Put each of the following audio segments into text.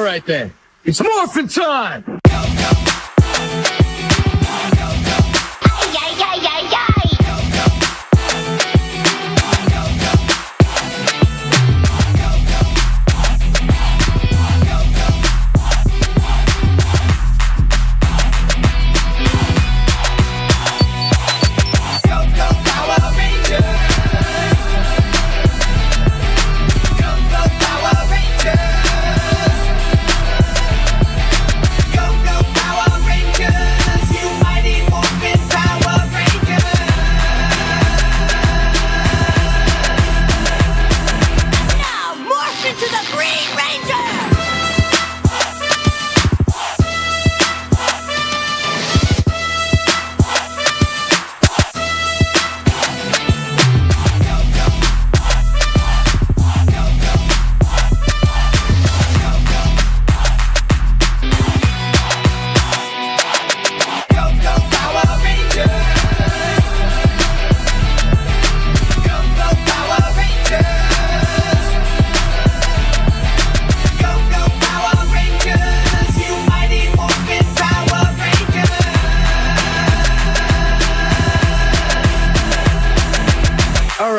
right then, it's morphin' time!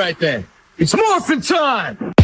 Right then, it's morphin' time!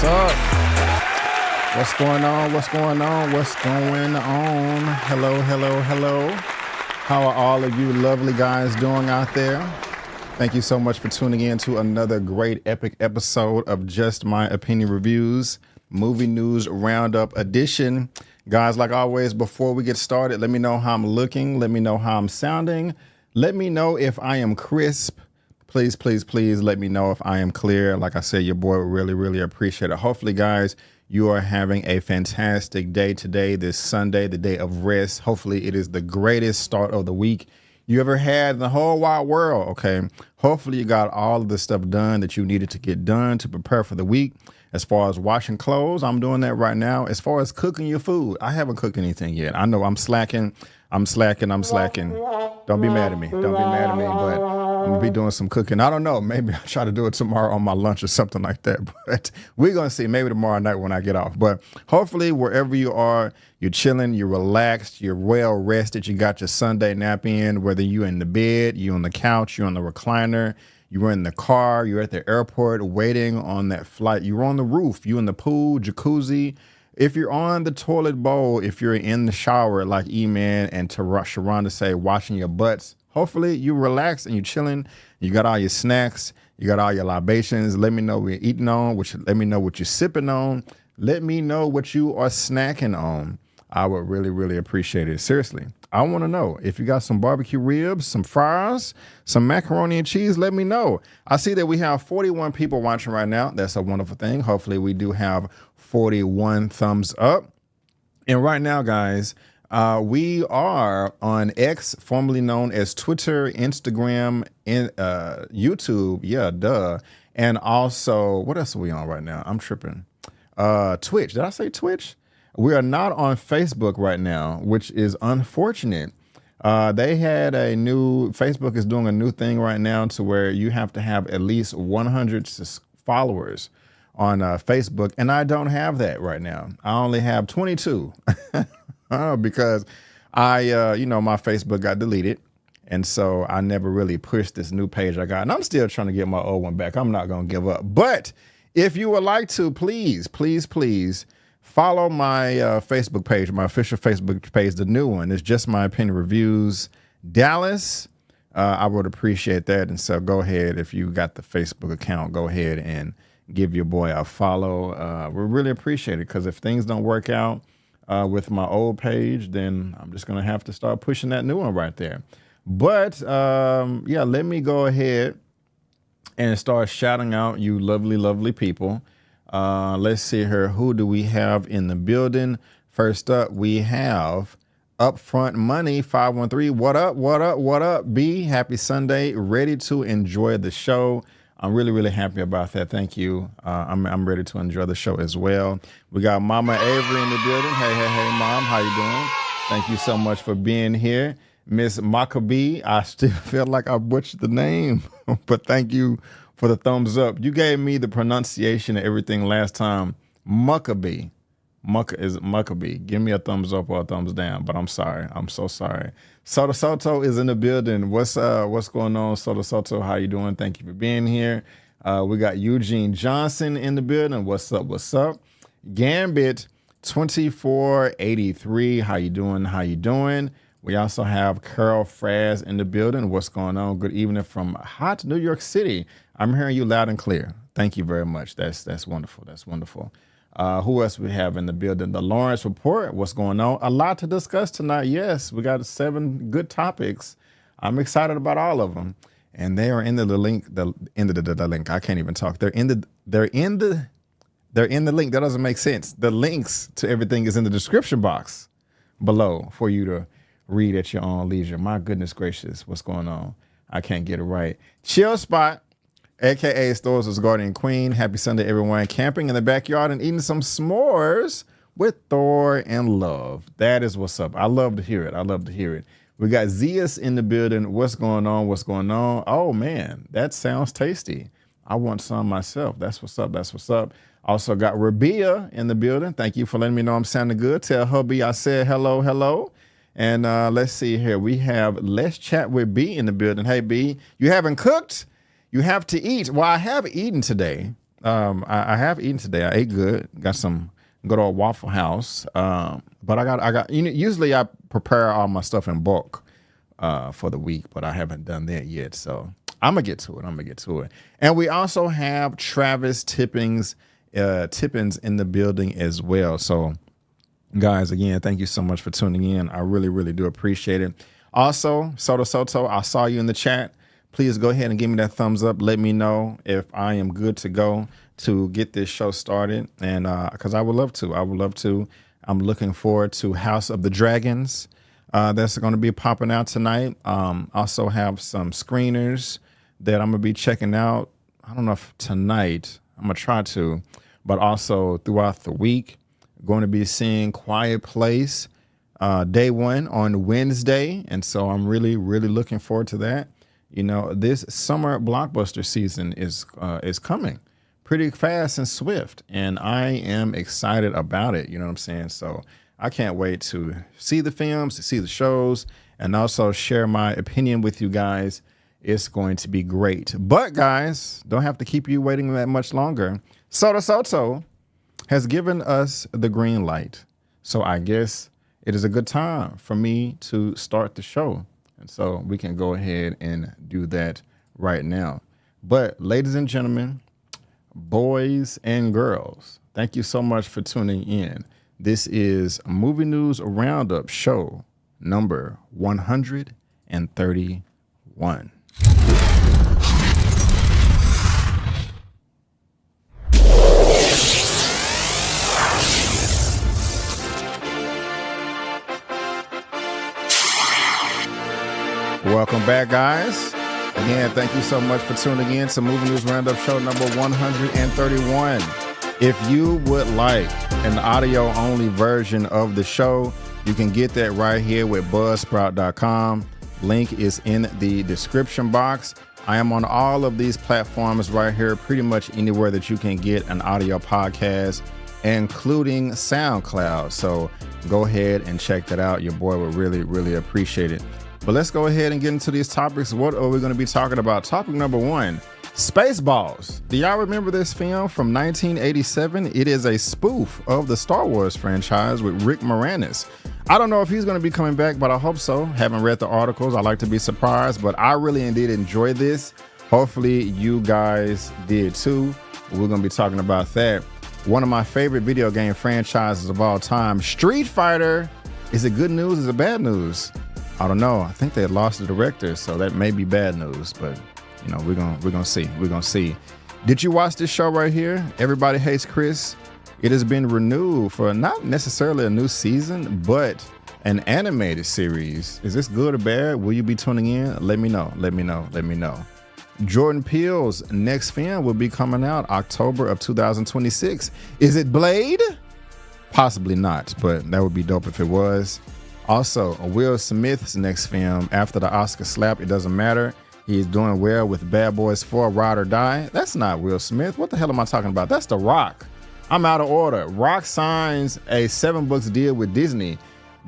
What's up? What's going on? What's going on? What's going on? Hello, hello, hello. How are all of you lovely guys doing out there? Thank you so much for tuning in to another great epic episode of Just My Opinion Reviews, Movie News Roundup Edition. Guys, like always, before we get started, let me know how I'm looking. Let me know how I'm sounding. Let me know if I am crisp. Please, please, please let me know if I am clear. Like I said, your boy would really, really appreciate it. Hopefully, guys, you are having a fantastic day today, this Sunday, the day of rest. Hopefully, it is the greatest start of the week you ever had in the whole wide world, okay? Hopefully, you got all of the stuff done that you needed to get done to prepare for the week. As far as washing clothes, I'm doing that right now. As far as cooking your food, I haven't cooked anything yet. I know I'm slacking. I'm slacking. Don't be mad at me. Don't be mad at me, but I'm going to be doing some cooking. I don't know. Maybe I'll try to do it tomorrow on my lunch or something like that. But we're going to see. Maybe tomorrow night when I get off. But hopefully, wherever you are, you're chilling, you're relaxed, you're well rested. You got your Sunday nap in, whether you're in the bed, you're on the couch, you're on the recliner, you were in the car, you're at the airport waiting on that flight, you're on the roof, you're in the pool, jacuzzi. If you're on the toilet bowl, if you're in the shower like E-Man and Sharonda say, washing your butts, hopefully you relax and you're chilling. You got all your snacks. You got all your libations. Let me know what you're eating on. Let me know what you're sipping on. Let me know what you are snacking on. I would really, really appreciate it. Seriously, I want to know if you got some barbecue ribs, some fries, some macaroni and cheese. Let me know. I see that we have 41 people watching right now. That's a wonderful thing. Hopefully we do have 41 thumbs up. And right now, guys, we are on X, formerly known as Twitter, Instagram, and YouTube. Yeah, duh. And also, what else are we on right now? I'm tripping. Twitch. Did I say Twitch? We are not on Facebook right now, which is unfortunate. Facebook is doing a new thing right now to where you have to have at least 100 followers on Facebook. And I don't have that right now. I only have 22 because my Facebook got deleted. And so I never really pushed this new page I got. And I'm still trying to get my old one back. I'm not going to give up. But if you would like to, please, please, please, follow my Facebook page, my official Facebook page, the new one. It's Just My Opinion Reviews Dallas. I would appreciate that. And so go ahead, if you got the Facebook account, go ahead and give your boy a follow. We really appreciate it because if things don't work out with my old page, then I'm just going to have to start pushing that new one right there. But let me go ahead and start shouting out you lovely, lovely people. Let's see here. Who do we have in the building? First up, we have Upfront Money 513. What up? What up? What up? B, happy Sunday. Ready to enjoy the show. I'm really, really happy about that. Thank you. I'm ready to enjoy the show as well. We got Mama Avery in the building. Hey, Mom. How you doing? Thank you so much for being here. Miss Maccabee, I still feel like I butchered the name, but thank you for the thumbs up. You gave me the pronunciation and everything last time. Maccabee. Maccabee. Give me a thumbs up or a thumbs down, but I'm sorry. I'm so sorry. Soto is in the building. What's going on, Soto? How you doing? Thank you for being here. We got Eugene Johnson in the building. What's up? Gambit 2483. How you doing? We also have Carol Fraz in the building. What's going on? Good evening from hot New York City. I'm hearing you loud and clear. Thank you very much. That's wonderful. That's wonderful. Who else we have in the building? The Lawrence Report. What's going on? A lot to discuss tonight. Yes, we got 7 good topics. I'm excited about all of them, and they are in the link. The link. I can't even talk. They're in the link. That doesn't make sense. The links to everything is in the description box below for you to read at your own leisure. My goodness gracious, what's going on? I can't get it right. Chill Spot, a.k.a. Stores' Guardian Queen. Happy Sunday, everyone. Camping in the backyard and eating some s'mores with Thor and Love. That is what's up. I love to hear it. We got Zeus in the building. What's going on? Oh, man, that sounds tasty. I want some myself. That's what's up. Also got Rabia in the building. Thank you for letting me know I'm sounding good. Tell hubby I said hello. And let's see here. We have Let's Chat with B in the building. Hey, B, you haven't cooked? You have to eat. Well, I have eaten today. I have eaten today. I ate good. Got some good old Waffle House. But I got. Usually I prepare all my stuff in bulk for the week, but I haven't done that yet. So I'm gonna get to it. And we also have Travis Tippins in the building as well. So, guys, again, thank you so much for tuning in. I really, really do appreciate it. Also, Soto, I saw you in the chat. please go ahead and give me that thumbs up. Let me know if I am good to go to get this show started. And because I would love to. I'm looking forward to House of the Dragons. That's going to be popping out tonight. Also have some screeners that I'm going to be checking out. I don't know if tonight. I'm going to try to. But also throughout the week. Going to be seeing Quiet Place day one on Wednesday. And so I'm really, really looking forward to that. You know, this summer blockbuster season is coming pretty fast and swift. And I am excited about it. You know what I'm saying? So I can't wait to see the films, to see the shows, and also share my opinion with you guys. It's going to be great. But guys, don't have to keep you waiting that much longer. Soto has given us the green light. So I guess it is a good time for me to start the show. And so we can go ahead and do that right now. But ladies and gentlemen, boys and girls, thank you so much for tuning in. This is Movie News Roundup show number 131. Welcome back, guys. Again, thank you so much for tuning in to Movie News Roundup show number 131. If you would like an audio-only version of the show, you can get that right here with buzzsprout.com. Link is in the description box. I am on all of these platforms right here, pretty much anywhere that you can get an audio podcast, including SoundCloud. So go ahead and check that out. Your boy would really, really appreciate it. But let's go ahead and get into these topics. What are we going to be talking about? Topic number one, Spaceballs. Do y'all remember this film from 1987? It is a spoof of the Star Wars franchise with Rick Moranis. I don't know if he's going to be coming back, but I hope so. Haven't read the articles. I like to be surprised, but I really indeed enjoyed this. Hopefully you guys did too. We're going to be talking about that. One of my favorite video game franchises of all time, Street Fighter. Is it good news? Is it bad news? I don't know. I think they lost the director, so that may be bad news, but you know, we're gonna see. We're gonna see. Did you watch this show right here? Everybody Hates Chris. It has been renewed for not necessarily a new season, but an animated series. Is this good or bad? Will you be tuning in? Let me know. Let me know. Let me know. Jordan Peele's next film will be coming out October of 2026. Is it Blade? Possibly not, but that would be dope if it was. Also, Will Smith's next film, after the Oscar slap, it doesn't matter. He's doing well with Bad Boys 4, Ride or Die. That's not Will Smith. What the hell am I talking about? That's The Rock. I'm out of order. Rock signs a 7 books deal with Disney.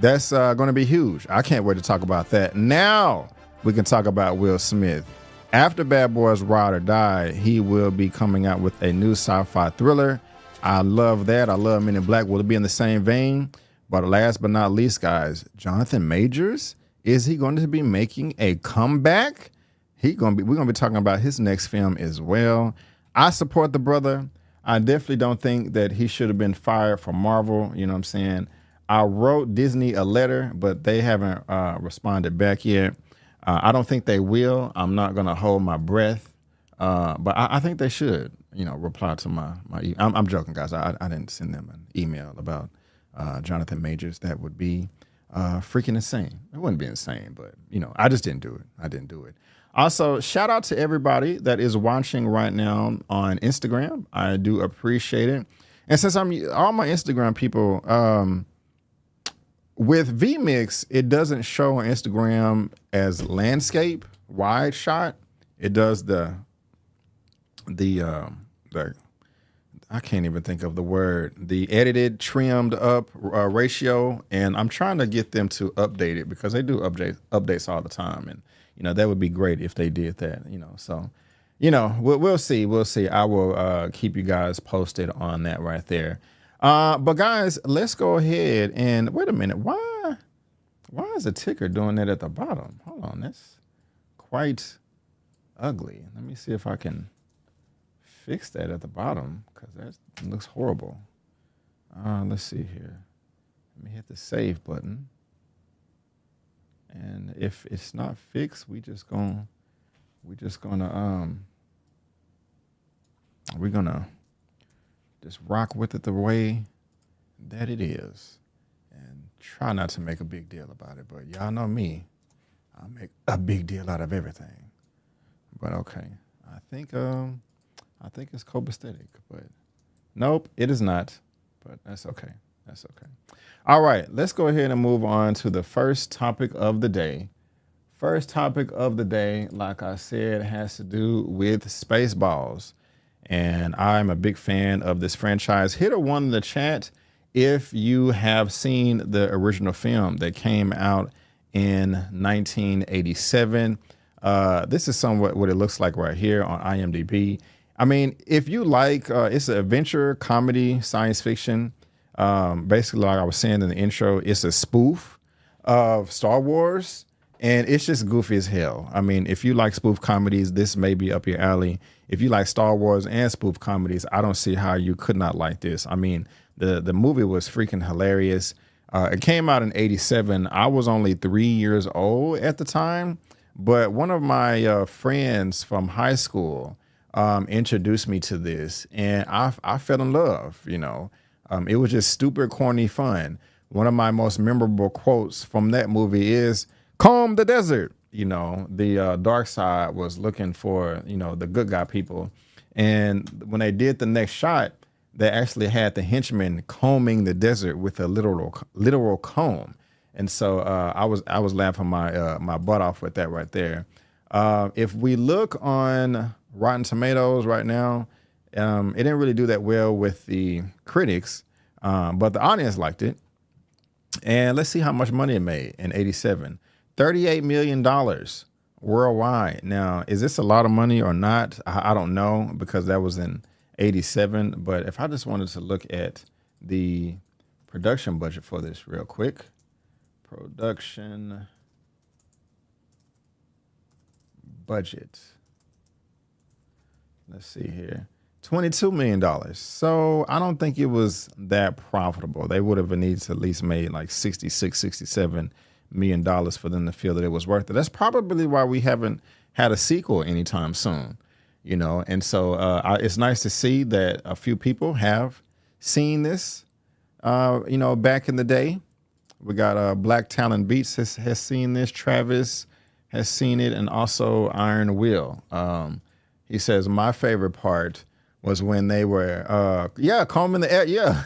That's going to be huge. I can't wait to talk about that. Now we can talk about Will Smith. After Bad Boys Ride or Die, he will be coming out with a new sci-fi thriller. I love that. I love Men in Black. Will it be in the same vein? But last but not least, guys, Jonathan Majors, is he going to be making a comeback? We're going to be talking about his next film as well. I support the brother. I definitely don't think that he should have been fired from Marvel. You know what I'm saying? I wrote Disney a letter, but they haven't responded back yet. I don't think they will. I'm not going to hold my breath. But I think they should, reply to my email. I'm joking, guys. I didn't send them an email about Jonathan Majors. That would be freaking insane. It wouldn't be insane, but I just didn't do it. I didn't do it. Also, shout out to everybody that is watching right now on Instagram. I do appreciate it. And since I'm all my Instagram people, with vMix, it doesn't show on Instagram as landscape wide shot. It does the I can't even think of the word, the edited, trimmed up ratio. And I'm trying to get them to update it because they do updates all the time. And, that would be great if they did that, So, we'll see. We'll see. I will keep you guys posted on that right there. But guys, let's go ahead and wait a minute. Why is the ticker doing that at the bottom? Hold on. That's quite ugly. Let me see if I can fix that at the bottom because that looks horrible. Let's see here. Let me hit the save button. And if it's not fixed, we just gonna we're just gonna we're gonna just rock with it the way that it is, and try not to make a big deal about it. But y'all know me, I make a big deal out of everything. But okay, I think it's copacetic, but nope, it is not. But that's okay. That's okay. All right, let's go ahead and move on to the first topic of the day. First topic of the day, like I said, has to do with Spaceballs. And I'm a big fan of this franchise. Hit a one in the chat if you have seen the original film that came out in 1987. This is somewhat what it looks like right here on IMDb. I mean, if you like, it's an adventure, comedy, science fiction. Basically, like I was saying in the intro, it's a spoof of Star Wars, and it's just goofy as hell. I mean, if you like spoof comedies, this may be up your alley. If you like Star Wars and spoof comedies, I don't see how you could not like this. I mean, the movie was freaking hilarious. It came out in 87. I was only 3 years old at the time, but one of my friends from high school introduced me to this, and I fell in love, you know. It was just stupid, corny fun. One of my most memorable quotes from that movie is, "Comb the desert." You know, the dark side was looking for, you know, the good guy people. And when they did the next shot, they actually had the henchman combing the desert with a literal comb. And so I was laughing my butt off with that right there. If we look on Rotten Tomatoes right now, it didn't really do that well with the critics, but the audience liked it. And let's see how much money it made in 87. $38 million worldwide. Now, is this a lot of money or not? I don't know, because that was in 87. But if I just wanted to look at the production budget for this real quick. Production budget. Let's see here. $22 million. So I don't think it was that profitable. They would have needed to at least made like $66, $67 million for them to feel that it was worth it. That's probably why we haven't had a sequel anytime soon, you know. And so it's nice to see that a few people have seen this, you know, back in the day. We got Black Talon Beats has seen this. Travis has seen it, and also Iron Will. He says, my favorite part was when they were, combing the air. Yeah,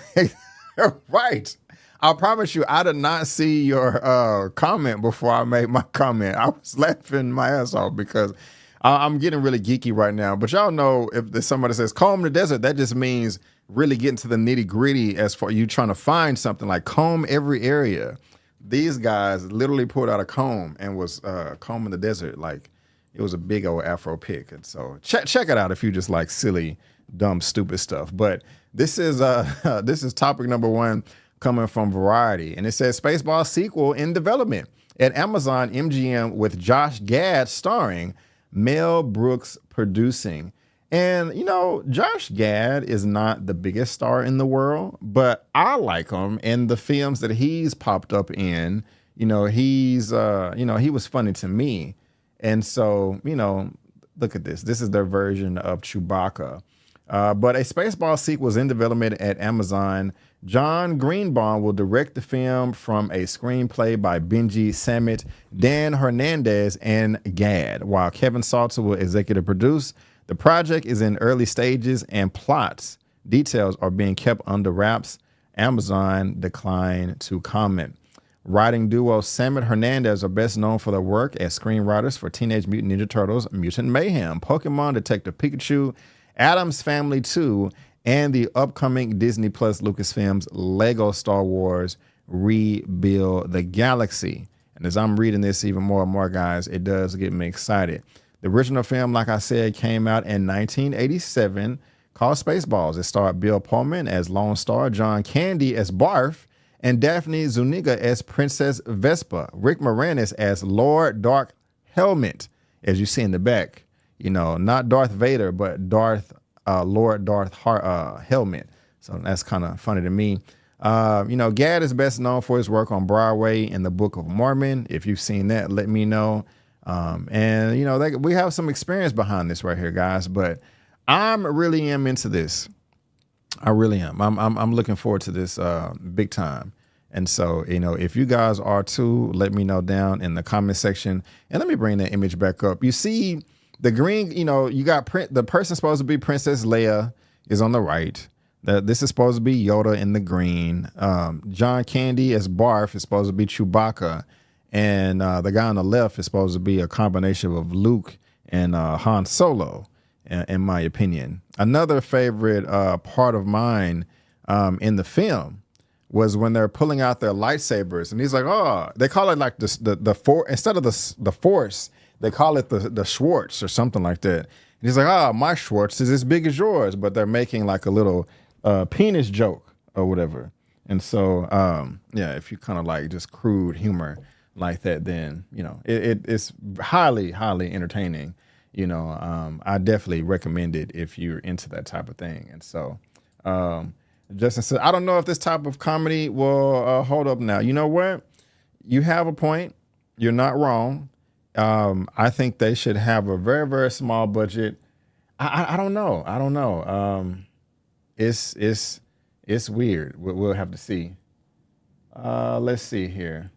right. I promise you, I did not see your comment before I made my comment. I was laughing my ass off because I'm getting really geeky right now. But y'all know, if somebody says comb the desert, that just means really getting to the nitty gritty as far you trying to find something, like comb every area. These guys literally pulled out a comb and was combing the desert like it was a big old Afro pick. And so check it out if you just like silly, dumb, stupid stuff. But this is topic number one coming from Variety. And it says Spaceballs sequel in development at Amazon MGM with Josh Gad starring, Mel Brooks producing. And, you know, Josh Gad is not the biggest star in the world, but I like him. And the films that he's popped up in, you know, he was funny to me. And so, you know, look at this. This is their version of Chewbacca. But a Spaceballs sequel is in development at Amazon. John Greenbaum will direct the film from a screenplay by Benji Samit, Dan Hernandez, and Gad, while Kevin Salter will executive produce. The project is in early stages and plots details are being kept under wraps. Amazon declined to comment. Writing duo Samit Hernandez are best known for their work as screenwriters for Teenage Mutant Ninja Turtles, Mutant Mayhem, Pokemon Detective Pikachu, Addams Family 2, and the upcoming Disney Plus Lucasfilm's Lego Star Wars Rebuild the Galaxy. And as I'm reading this even more and more, guys, it does get me excited. The original film, like I said, came out in 1987, called Spaceballs. It starred Bill Pullman as Lone Star, John Candy as Barf, and Daphne Zuniga as Princess Vespa, Rick Moranis as Lord Dark Helmet, as you see in the back. You know, not Darth Vader, but Lord Darth Helmet. So that's kind of funny to me. You know, Gad is best known for his work on Broadway in the Book of Mormon. If you've seen that, let me know. And we have some experience behind this right here, guys. But I'm really am into this. I really am. I'm looking forward to this big time. And so, if you guys are too, let me know down in the comment section. And let me bring that image back up. You see the green, you got the person supposed to be Princess Leia is on the right. This is supposed to be Yoda in the green. John Candy as Barf is supposed to be Chewbacca. And the guy on the left is supposed to be a combination of Luke and Han Solo, in my opinion. Another favorite part of mine in the film was when they're pulling out their lightsabers, and he's like, "Oh," they call it like the force instead of the Force, they call it the Schwartz or something like that. And he's like, "Oh, my Schwartz is as big as yours," but they're making like a little penis joke or whatever. And so, if you kind of like just crude humor like that, then it's highly entertaining. I definitely recommend it if you're into that type of thing. And so, Justin said, I don't know if this type of comedy will hold up now. You know what? You have a point. You're not wrong. I think they should have a very, very small budget. I don't know. I don't know. It's weird. We'll have to see. Let's see here.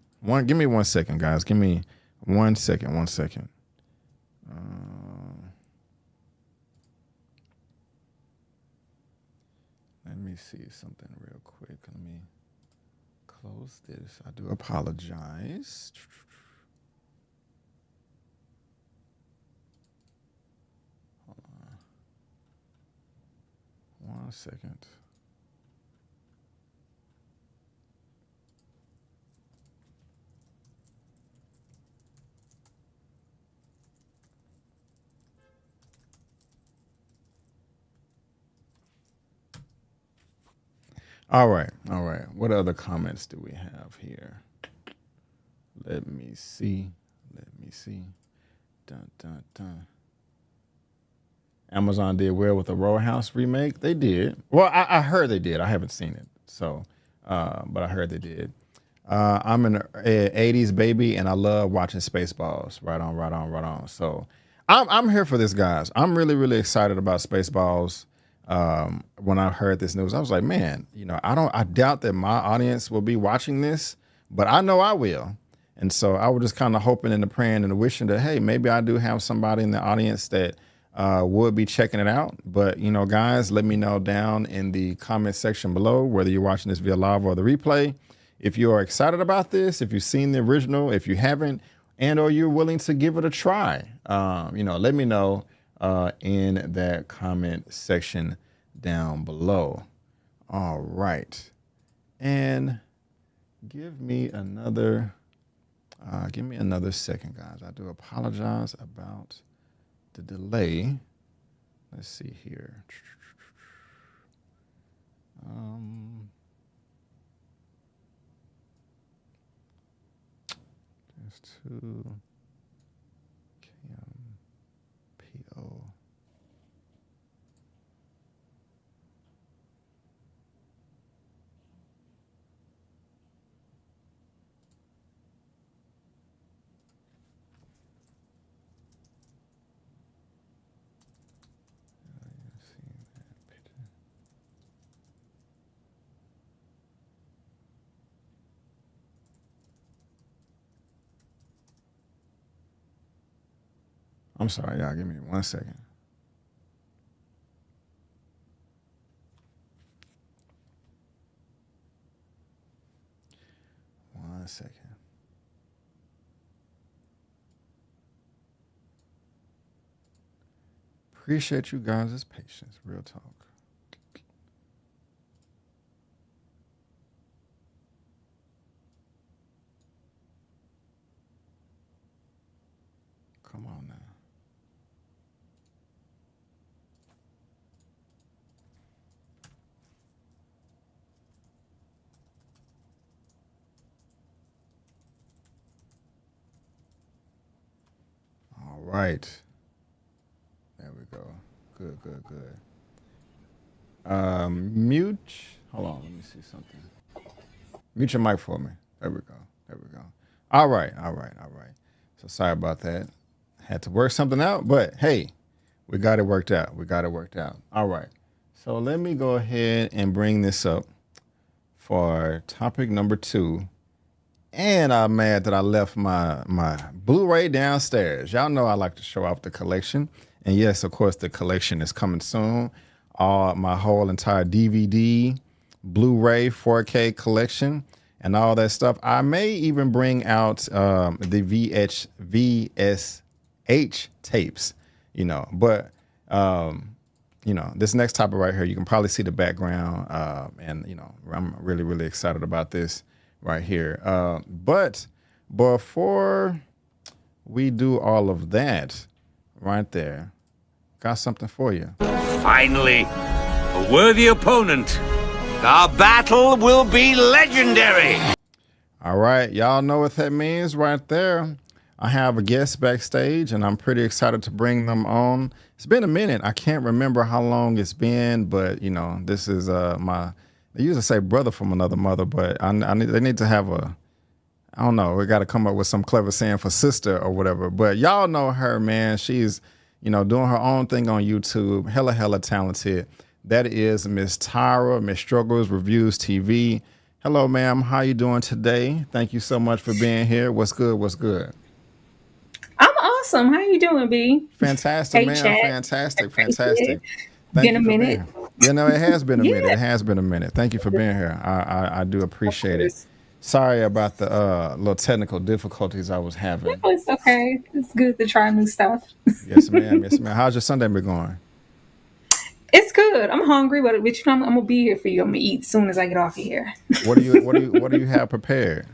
Give me 1 second, guys. Give me 1 second. 1 second. Let me see something real quick. Let me close this. I do apologize. Hold on. 1 second. All right. What other comments do we have here? Let me see. Dun, dun, dun. Amazon did well with the Roadhouse remake. They did. Well, I heard they did. I haven't seen it, so but I heard they did. I'm an 80s baby, and I love watching Spaceballs. Right on. So I'm here for this, guys. I'm really excited about Spaceballs. When I heard this news, I was like, man, I doubt that my audience will be watching this, but I know I will. And so I was just kind of hoping and praying and wishing that, hey, maybe I do have somebody in the audience that would be checking it out. But, guys, let me know down in the comment section below, whether you're watching this via live or the replay, if you are excited about this, if you've seen the original, if you haven't, and or you're willing to give it a try. Let me know in that comment section down below. All right. And give me another second, guys. I do apologize about the delay. Let's see here. There's two KMPO. I'm sorry, y'all. Give me 1 second. One second. Appreciate you guys' patience. Real talk. Come on now. All right. There we go. Good. Mute. Hold on. Let me see something. Mute your mic for me. There we go. All right. So sorry about that. Had to work something out, but hey, we got it worked out. All right. So let me go ahead and bring this up for topic number 2. And I'm mad that I left my Blu-ray downstairs. Y'all know I like to show off the collection. And yes, of course, the collection is coming soon. My whole entire DVD, Blu-ray, 4K collection, and all that stuff. I may even bring out the VSH tapes, But, this next topic right here, you can probably see the background. And, I'm really, really excited about this right here. But before we do all of that right there, got something for you. Finally, a worthy opponent. Our battle will be legendary. All right. Y'all know what that means right there. I have a guest backstage, and I'm pretty excited to bring them on. It's been a minute. I can't remember how long it's been, but, this is they usually say brother from another mother, but they need to have I don't know. We got to come up with some clever saying for sister or whatever. But y'all know her, man. She's, doing her own thing on YouTube. Hella talented. That is Miss Tyra, Miss Struggles Reviews TV. Hello, ma'am. How you doing today? Thank you so much for being here. What's good? I'm awesome. How you doing, B? Fantastic, Hey, man. chat. Fantastic. Yeah. Thank Been you a for minute. being here. It has been a Yeah. minute. It has been a minute. Thank you for being here. I do appreciate it. Sorry about the little technical difficulties I was having. Oh, it's okay. It's good to try new stuff. Yes, ma'am. How's your Sunday been going? It's good. I'm hungry, but I'm gonna be here for you. I'm gonna eat as soon as I get off of here. What do you have prepared?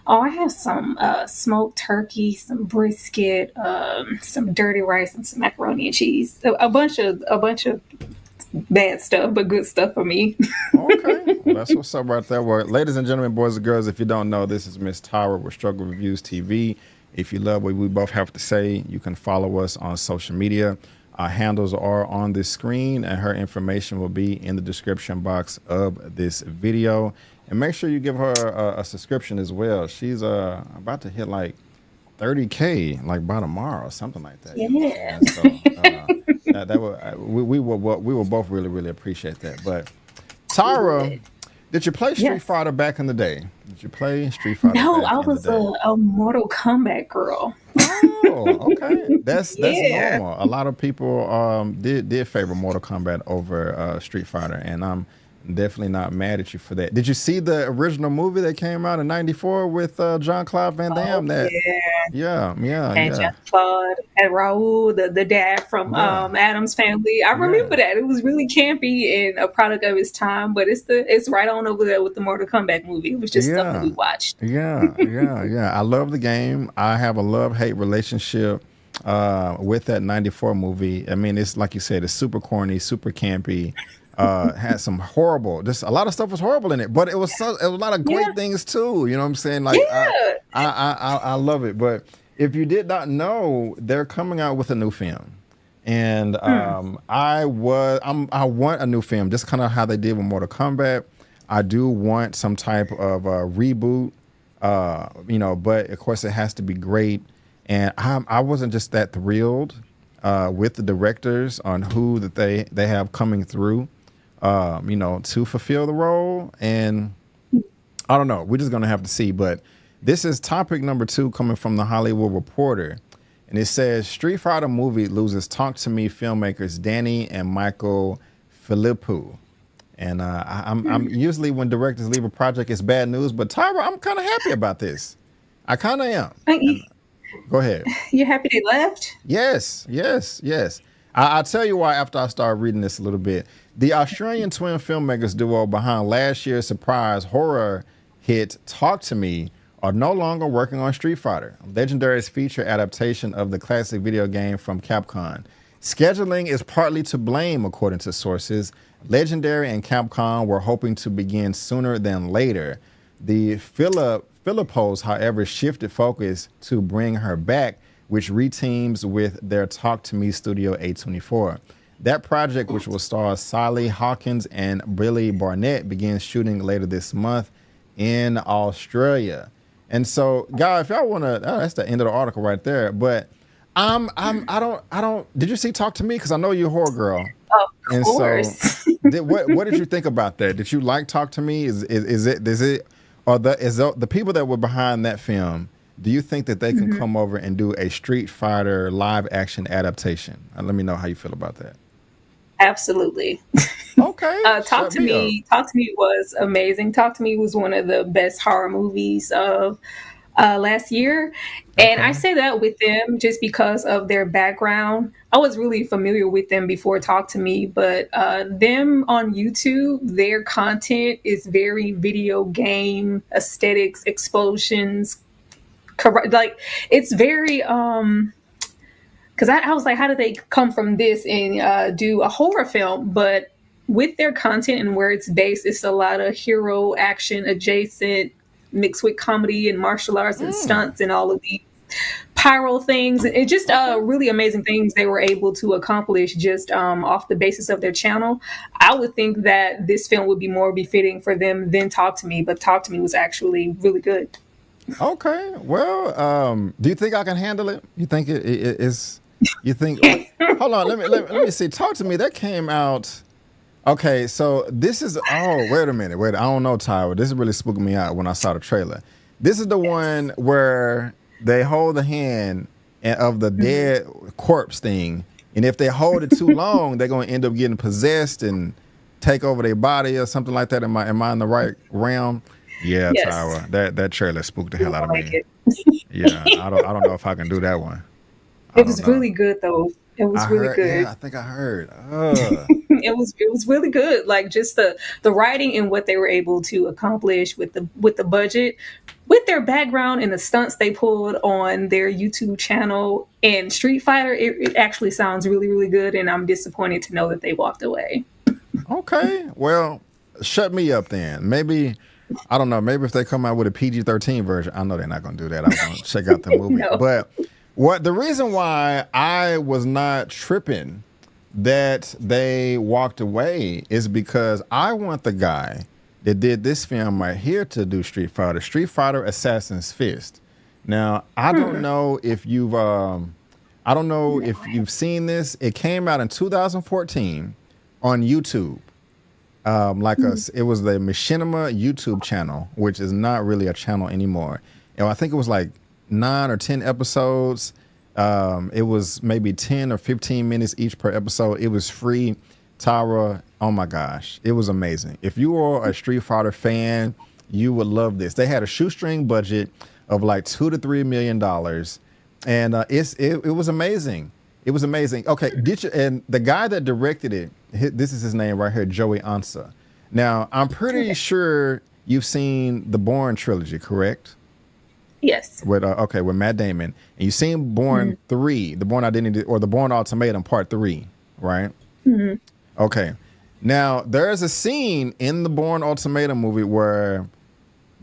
Oh, I have some smoked turkey, some brisket, some dirty rice, and some macaroni and cheese. A bunch of bad stuff, but good stuff for me. Okay, well, that's what's up right there. Well, ladies and gentlemen, boys and girls, if you don't know, this is Miss Tyra with Struggle Reviews TV. If you love what we both have to say, you can follow us on social media. Our handles are on this screen, and her information will be in the description box of this video. And make sure you give her a subscription as well. She's about to hit like 30K like by tomorrow, something like that. Yeah. And so we will both really, really appreciate that. But Tyra, did you play Street Fighter back in the day? Did you play Street Fighter? No, I was a Mortal Kombat girl. Oh, okay. That's Yeah. normal. A lot of people did favor Mortal Kombat over Street Fighter, and I'm definitely not mad at you for that. Did you see the original movie that came out in '94 with Jean-Claude Van Damme? Yeah. And Jean-Claude and Raoul, the dad from Adam's Family. I remember that. It was really campy and a product of its time, but it's right on over there with the Mortal Kombat movie. It was just stuff that we watched. Yeah. I love the game. I have a love-hate relationship with that '94 movie. I mean, it's like you said, it's super corny, super campy. Had some just a lot of stuff was horrible in it, but it was a lot of great things too. You know what I'm saying? Like, I love it. But if you did not know, they're coming out with a new film, and I want a new film, just kind of how they did with Mortal Kombat. I do want some type of reboot, but of course it has to be great. And I wasn't just that thrilled with the directors on who that they have coming through. To fulfill the role. And I don't know. We're just going to have to see. But this is topic number 2 coming from the Hollywood Reporter. And it says, Street Fighter movie loses Talk to Me filmmakers Danny and Michael Philippou. And I'm usually when directors leave a project, it's bad news. But Tyra, I'm kind of happy about this. I kind of am. Go ahead. You're happy they left? Yes. I'll tell you why after I start reading this a little bit. The Australian twin filmmakers duo behind last year's surprise horror hit Talk to Me are no longer working on Street Fighter, Legendary's feature adaptation of the classic video game from Capcom. Scheduling is partly to blame, according to sources. Legendary and Capcom were hoping to begin sooner than later. The Philippos, however, shifted focus to Bring Her Back, which reteams with their Talk to Me studio A24. That project, which will star Sally Hawkins and Billy Barnett, begins shooting later this month in Australia. And so, guys, if y'all want to, that's the end of the article right there. But I don't. Did you see Talk to Me? Because I know you're a horror girl, Of and so course. what did you think about that? Did you like Talk to Me? Is the people that were behind that film? Do you think that they can come over and do a Street Fighter live action adaptation? Let me know how you feel about that. Absolutely. Okay, Talk to Me. Talk to Me was amazing. Talk to Me was one of the best horror movies of last year, and I Okay. say that with them just because of their background. I was really familiar with them before Talk to Me, but them on YouTube, their content is very video game aesthetics, explosions, like it's very because I was like, how did they come from this and do a horror film? But with their content and where it's based, it's a lot of hero action adjacent, mixed with comedy and martial arts and stunts and all of these pyro things. It's just really amazing things they were able to accomplish just off the basis of their channel. I would think that this film would be more befitting for them than Talk to Me, but Talk to Me was actually really good. Okay. Well, do you think I can handle it? You think it is? You think? Hold on. Let me see. Talk to Me. That came out. Okay. So this is. Oh, wait a minute. Wait. I don't know, Tyler. This really spooked me out when I saw the trailer. This is the one where they hold the hand of the dead corpse thing, and if they hold it too long, they're going to end up getting possessed and take over their body or something like that. Am I in the right realm? Yeah, Yes. Tyler. That trailer spooked the hell out of Like me. it. Yeah, I don't know if I can do that one. I It don't was know. really good though. It was I really heard. good. Yeah, I think I heard. It was really good. Like just the writing and what they were able to accomplish with the budget, with their background and the stunts they pulled on their YouTube channel and Street Fighter. It actually sounds really really good, and I'm disappointed to know that they walked away. Okay, well, shut me up then. Maybe I don't know. Maybe if they come out with a PG-13 version, I know they're not going to do that. I'm going to check out the movie. No. But what the reason why I was not tripping that they walked away is because I want the guy that did this film right here to do Street Fighter Assassin's Fist. Now, I don't know if you've seen this. It came out in 2014 on YouTube. It was the Machinima YouTube channel, which is not really a channel anymore. And I think it was like 9 or 10 episodes. It was maybe 10 or 15 minutes each per episode. It was free. Tara, oh my gosh, it was amazing. If you are a Street Fighter fan, you would love this. They had a shoestring budget of like $2 to $3 million, and it was amazing. It was amazing. Okay, and the guy that directed it, this is his name right here, Joey Ansa. Now, I'm pretty sure you've seen the Bourne trilogy, correct? Yes. With Matt Damon, and you've seen Bourne 3, the Bourne Identity, or the Bourne Ultimatum Part 3, right? Okay. Now, there's a scene in the Bourne Ultimatum movie where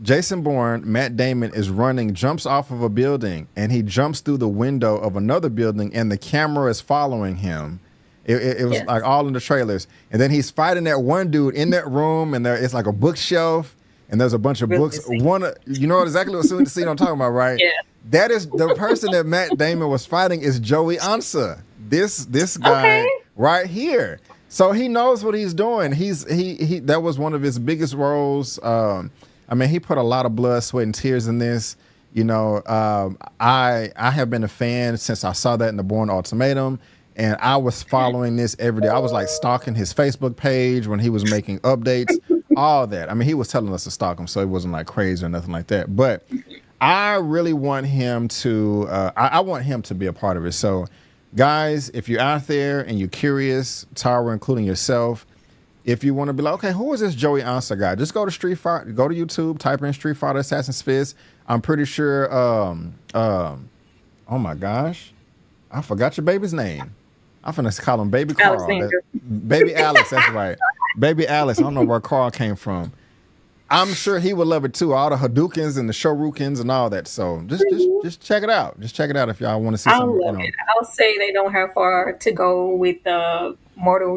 Jason Bourne, Matt Damon, is running, jumps off of a building, and he jumps through the window of another building, and the camera is following him. It was like all in the trailers. And then he's fighting that one dude in that room, and it's like a bookshelf, and there's a bunch of books. You know exactly what scene I'm talking about, right? Yeah. That is the person that Matt Damon was fighting is Joey Ansa. This guy right here. So he knows what he's doing. He that was one of his biggest roles. He put a lot of blood, sweat, and tears in this. You know, I have been a fan since I saw that in the Bourne Ultimatum, and I was following this every day. I was like stalking his Facebook page when he was making updates, all that. I mean, he was telling us to stalk him, so it wasn't like crazy or nothing like that. But I really want him to. I want him to be a part of it. So, guys, if you're out there and you're curious, Tara, including yourself, if you want to be like, okay, who is this Joey Ansa guy? Just go to Street Fighter, go to YouTube, type in Street Fighter Assassin's Fist. I'm pretty sure. Oh my gosh, I forgot your baby's name. I'm finna call him Baby Carl. Baby Alex, that's right. Baby Alex. I don't know where Carl came from. I'm sure he would love it too. All the Hadoukens and the Shorukens and all that. So just check it out. Just check it out if y'all want to see I something. love it. I'll say they don't have far to go with Mortal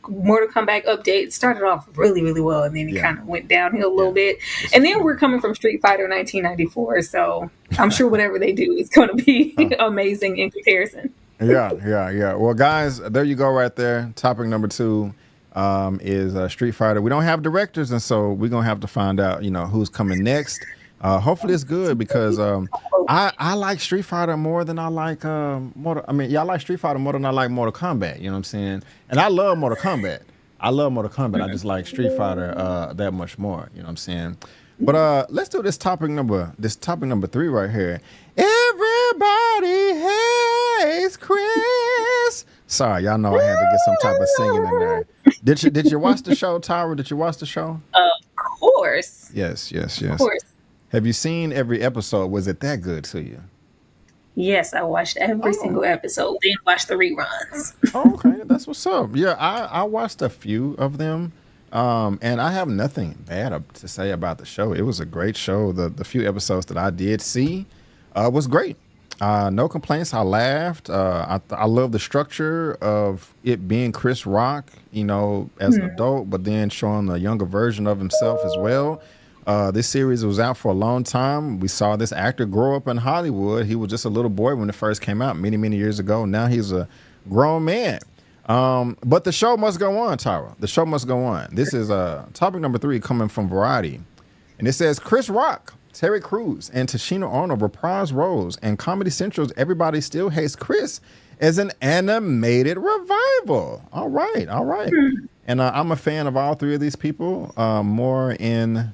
Mortal Kombat update started off really, really well, and then it kind of went downhill a little bit. And then we're coming from Street Fighter 1994, so I'm sure whatever they do is going to be amazing in comparison. Yeah. Well, guys, there you go right there. Topic number 2 is Street Fighter. We don't have directors, and so we're going to have to find out, who's coming next. Hopefully it's good because I like Street Fighter more than I like I like Street Fighter more than I like Mortal Kombat. You know what I'm saying? And I love Mortal Kombat. I just like Street Fighter that much more. You know what I'm saying? But let's do this topic number 3 right here. Everybody hates Chris. Sorry, y'all know I had to get some type of singing in there. Did you watch the show, Tyra? Did you watch the show? Of course. Yes. Of course. Have you seen every episode? Was it that good to you? Yes, I watched every single episode. Then watched the reruns. Okay, that's what's up. Yeah, I watched a few of them, and I have nothing bad to say about the show. It was a great show. The few episodes that I did see was great. No complaints. I laughed. I love the structure of it being Chris Rock, as an adult, but then showing a younger version of himself as well. This series was out for a long time. We saw this actor grow up in Hollywood. He was just a little boy when it first came out many, many years ago. Now he's a grown man. But the show must go on, Tyra. The show must go on. This is topic number 3 coming from Variety. And it says, Chris Rock, Terry Crews, and Tashina Arnold reprise roles, and Comedy Central's Everybody Still Hates Chris as an animated revival. All right. And I'm a fan of all 3 of these people, more in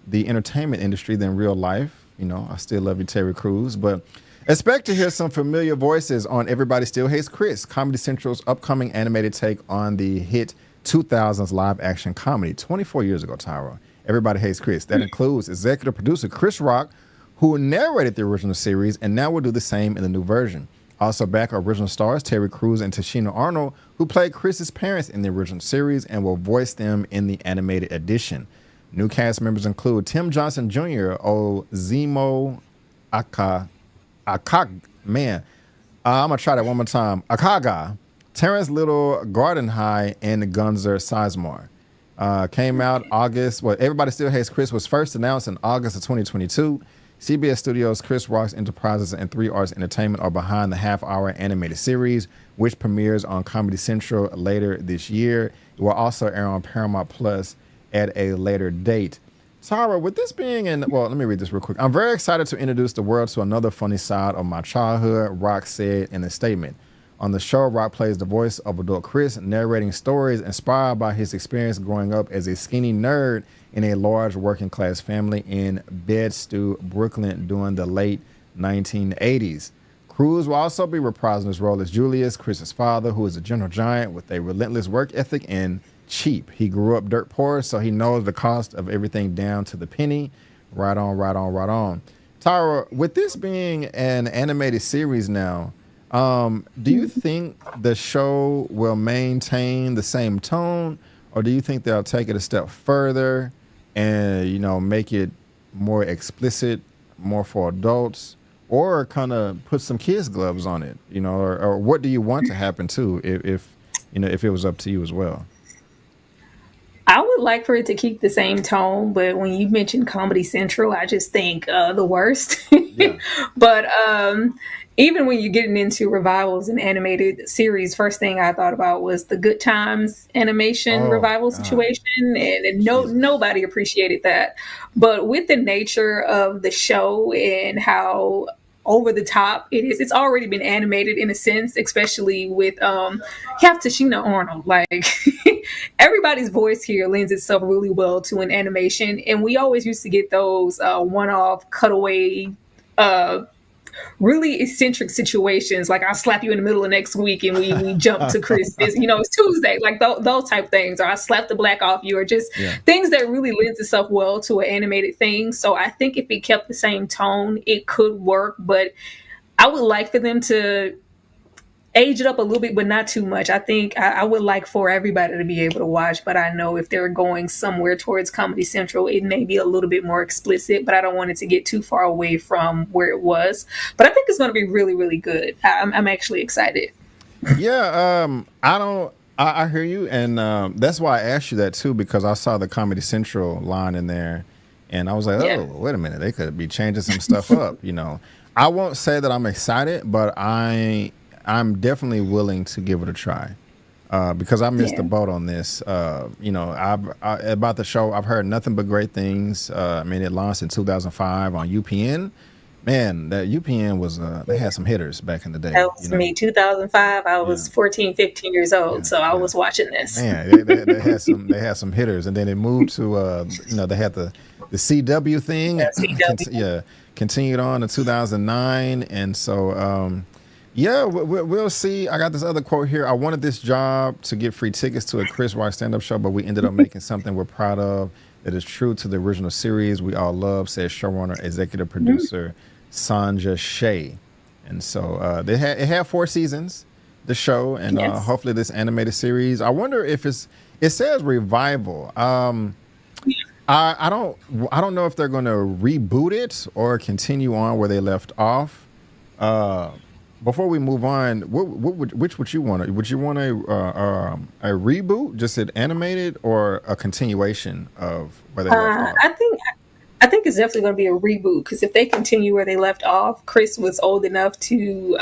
the entertainment industry than real life. I still love you, Terry Crews, but expect to hear some familiar voices on Everybody Still Hates Chris, Comedy Central's upcoming animated take on the hit 2000s live action comedy 24 years ago, Tyra. Everybody Hates Chris. That includes executive producer Chris Rock, who narrated the original series and now will do the same in the new version. Also back are original stars Terry Crews and Tashina Arnold, who played Chris's parents in the original series and will voice them in the animated edition. New cast members include Tim Johnson Jr., Ozemo I'm going to try that one more time. Akaga, Terrence Little Gardenhigh, and Gunzer Sizemore. Came out August. Well, Everybody Still Hates Chris was first announced in August of 2022. CBS Studios' Chris Rock's Enterprises and 3 Arts Entertainment are behind the half-hour animated series, which premieres on Comedy Central later this year. It will also air on Paramount Plus at a later date. Tara, with this being let me read this real quick. I'm very excited to introduce the world to another funny side of my childhood, Rock said in a statement. On the show, Rock plays the voice of adult Chris, narrating stories inspired by his experience growing up as a skinny nerd in a large working-class family in Bed-Stuy, Brooklyn during the late 1980s. Crews will also be reprising his role as Julius, Chris's father, who is a gentle giant with a relentless work ethic and cheap. He grew up dirt poor, so he knows the cost of everything down to the penny. Right on. Tyra, with this being an animated series now, do you think the show will maintain the same tone, or do you think they'll take it a step further and, make it more explicit, more for adults, or kind of put some kids' gloves on it, or what do you want to happen too if it was up to you as well? I would like for it to keep the same tone, but when you mention Comedy Central, I just think the worst. Yeah. But even when you're getting into revivals and animated series, first thing I thought about was the Good Times animation revival situation, and nobody appreciated that. But with the nature of the show and how over the top it is, it's already been animated in a sense, especially with Tashina Arnold. Like everybody's voice here lends itself really well to an animation, and we always used to get those one-off cutaway really eccentric situations, like I'll slap you in the middle of next week and we jump to Chris, it's Tuesday, like those type things, or I slap the black off you, or just things that really lends itself well to an animated thing. So I think if it kept the same tone, it could work, but I would like for them to age it up a little bit, but not too much. I think I would like for everybody to be able to watch, but I know if they're going somewhere towards Comedy Central, it may be a little bit more explicit, but I don't want it to get too far away from where it was. But I think it's going to be really, really good. I'm actually excited. Yeah, I hear you, and that's why I asked you that too, because I saw the Comedy Central line in there, and I was like, Yeah. oh, wait a minute, they could be changing some stuff up. I won't say that I'm excited, but I'm definitely willing to give it a try. Because I missed the Yeah. boat on this. About the show, I've heard nothing but great things. It launched in 2005 on UPN. Man, that UPN was they had some hitters back in the day. That was me, 2005. I Yeah, was 14, 15 years old, yeah, so I yeah. was watching this. Man, they had some hitters, and then it moved to they had the CW thing. CW. Continued on to 2009, and so we'll see. I got this other quote here. I wanted this job to get free tickets to a Chris Rock stand-up show, but we ended up making something we're proud of that is true to the original series we all love, says showrunner, executive producer Sanja Shea. And so it had 4 seasons, the show, and Yes. hopefully this animated series. I wonder if it says revival. I don't know if they're going to reboot it or continue on where they left off. Before we move on, which would you want? Would you want a reboot, just it animated, or a continuation of where they left off? I think it's definitely going to be a reboot because if they continue where they left off, Chris was old enough to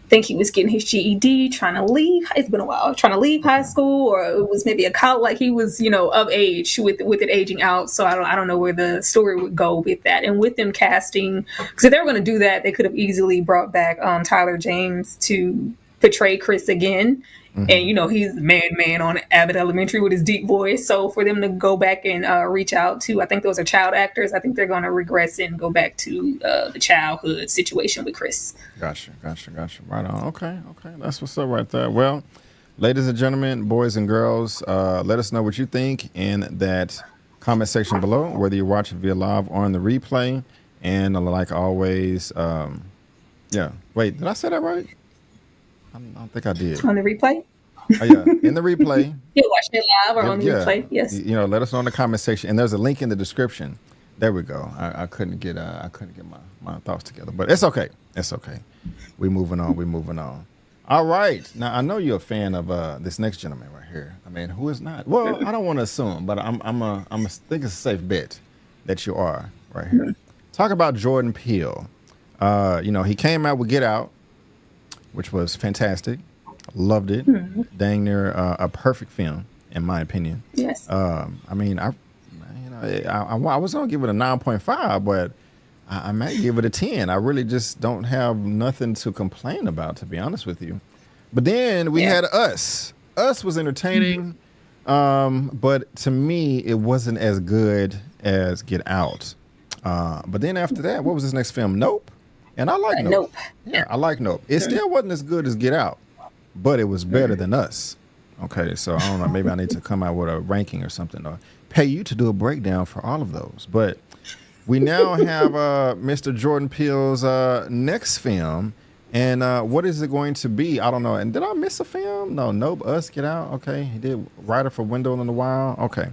think he was getting his GED, trying to leave. It's been a while, trying to leave high school, or it was maybe a college. Like he was, of age with it aging out. So I don't know where the story would go with that. And with them casting, because if they were going to do that, they could have easily brought back Tyler James to portray Chris again. And he's the man on Abbott Elementary with his deep voice. So for them to go back and reach out to, I think those are child actors. I think they're going to regress and go back to the childhood situation with Chris. Gotcha. Right on. Okay. That's what's up right there. Well, ladies and gentlemen, boys and girls, let us know what you think in that comment section below, whether you're watching via live or on the replay. And like always, wait, did I say that right? I don't think I did. On the replay? Oh, yeah, in the replay. Yeah, watching it live or on the replay. Yes. Let us know in the comment section, and there's a link in the description. There we go. I couldn't get my thoughts together, but it's okay. It's okay. We're moving on. All right. Now I know you're a fan of this next gentleman right here. I mean, who is not? Well, I don't want to assume, but I think it's a safe bet that you are right here. Talk about Jordan Peele. He came out with Get Out, which was fantastic. Loved it. Dang near a perfect film, in my opinion. Yes. I was gonna give it a 9.5, but I might give it a 10. I really just don't have nothing to complain about, to be honest with you. But then we had Us. Us was entertaining, but to me, it wasn't as good as Get Out. But then after that, what was his next film? Nope. And I like Nope. Nope. Yeah, I like Nope. It still wasn't as good as Get Out, but it was better than Us. Okay, so I don't know. Maybe I need to come out with a ranking or something, or pay you to do a breakdown for all of those. But we now have Mr. Jordan Peele's next film, and what is it going to be? I don't know. And did I miss a film? No, Nope, Us, Get Out. Okay, he did Writer for Window in the Wild. Okay.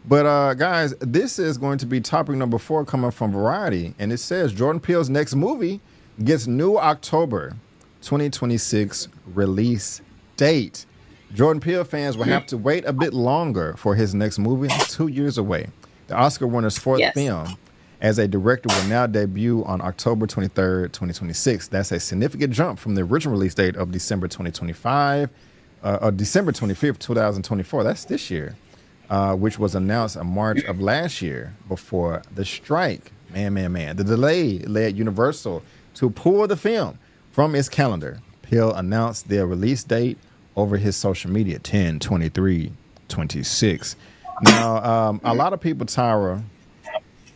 But guys, this is going to be topic number 4 coming from Variety, and it says Jordan Peele's next movie gets new October 2026 release date. Jordan Peele fans will have to wait a bit longer for his next movie. It's 2 years away. The Oscar winner's 4th film as a director will now debut on October 23rd, 2026. That's a significant jump from the original release date of December 2025, or December 25th, 2024. That's this year, which was announced in March of last year before the strike. Man. The delay led Universal to pull the film from its calendar. Peele announced their release date over his social media, 10/23/26. Now, a lot of people, Tyra,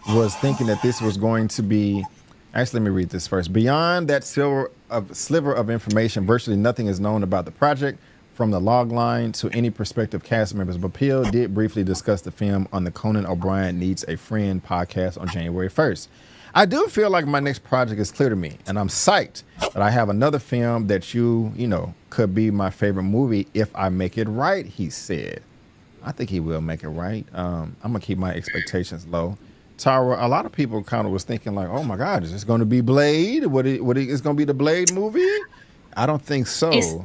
was thinking that this was going to be, actually, let me read this first. Beyond that sliver of information, virtually nothing is known about the project, from the log line to any prospective cast members. But Peele did briefly discuss the film on the Conan O'Brien Needs a Friend podcast on January 1st. I do feel like my next project is clear to me, and I'm psyched that I have another film that you know, could be my favorite movie if I make it right, he said. I think he will make it right. I'm going to keep my expectations low. Tara, a lot of people kind of was thinking like, oh my God, is this going to be Blade? Is going to be the Blade movie? I don't think so. It's not.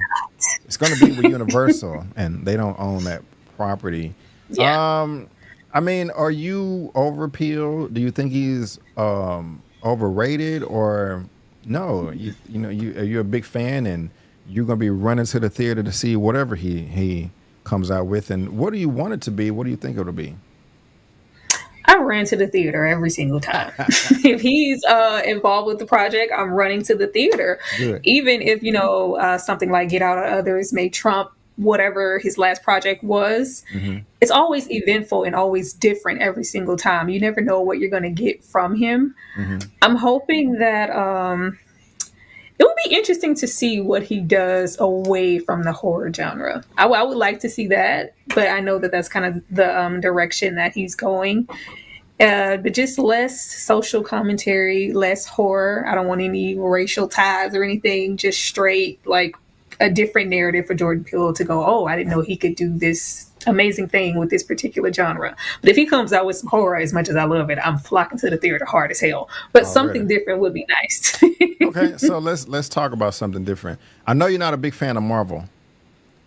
It's going to be with Universal, and they don't own that property. Yeah. I mean, are you over Peele? Do you think he's overrated, or no? Are you a big fan, and you're going to be running to the theater to see whatever he comes out with? And what do you want it to be? What do you think it'll be? I ran to the theater every single time. If he's involved with the project, I'm running to the theater. Good. Even if, something like Get Out or Others may trump whatever his last project was. Mm-hmm. It's always eventful and always different every single time. You never know what you're going to get from him. Mm-hmm. I'm hoping that it would be interesting to see what he does away from the horror genre. I would like to see that, but I know that that's kind of the direction that he's going. But just less social commentary, less horror. I don't want any racial ties or anything. Just straight, like, a different narrative for Jordan Peele to go, oh, I didn't know he could do this amazing thing with this particular genre. But if he comes out with some horror, as much as I love it, I'm flocking to the theater hard as hell. But something different would be nice. Okay, so let's talk about something different. I know you're not a big fan of Marvel.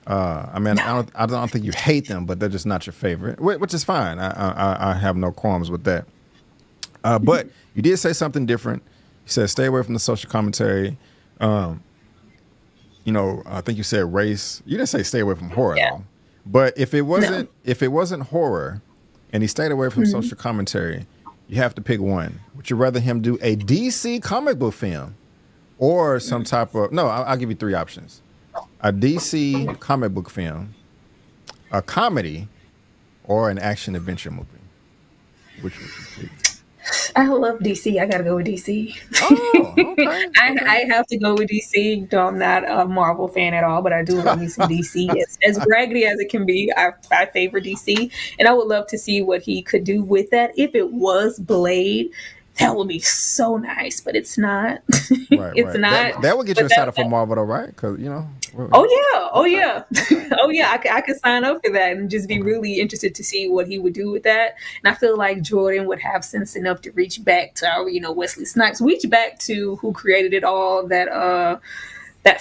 I mean, no. I don't think you hate them, but they're just not your favorite, which is fine. I have no qualms with that. But you did say something different. You said stay away from the social commentary. I think you said race. You didn't say stay away from horror at all. But if it wasn't horror, and he stayed away from social commentary, you have to pick one. Would you rather him do a DC comic book film, or some type of I'll give you three options: a DC comic book film, a comedy, or an action adventure movie? Which would you pick? I love DC. I gotta go with DC. Oh, okay. I have to go with DC. Though I'm not a Marvel fan at all, but I do love me some DC. As raggedy as it can be, I favor DC, and I would love to see what he could do with that. If it was Blade, that would be so nice, but it's not. It's not. That would get you excited for Marvel, though, right? Because Oh yeah. I could sign up for that and just be really interested to see what he would do with that. And I feel like Jordan would have sense enough to reach back to our, Wesley Snipes, reach back to who created it all. That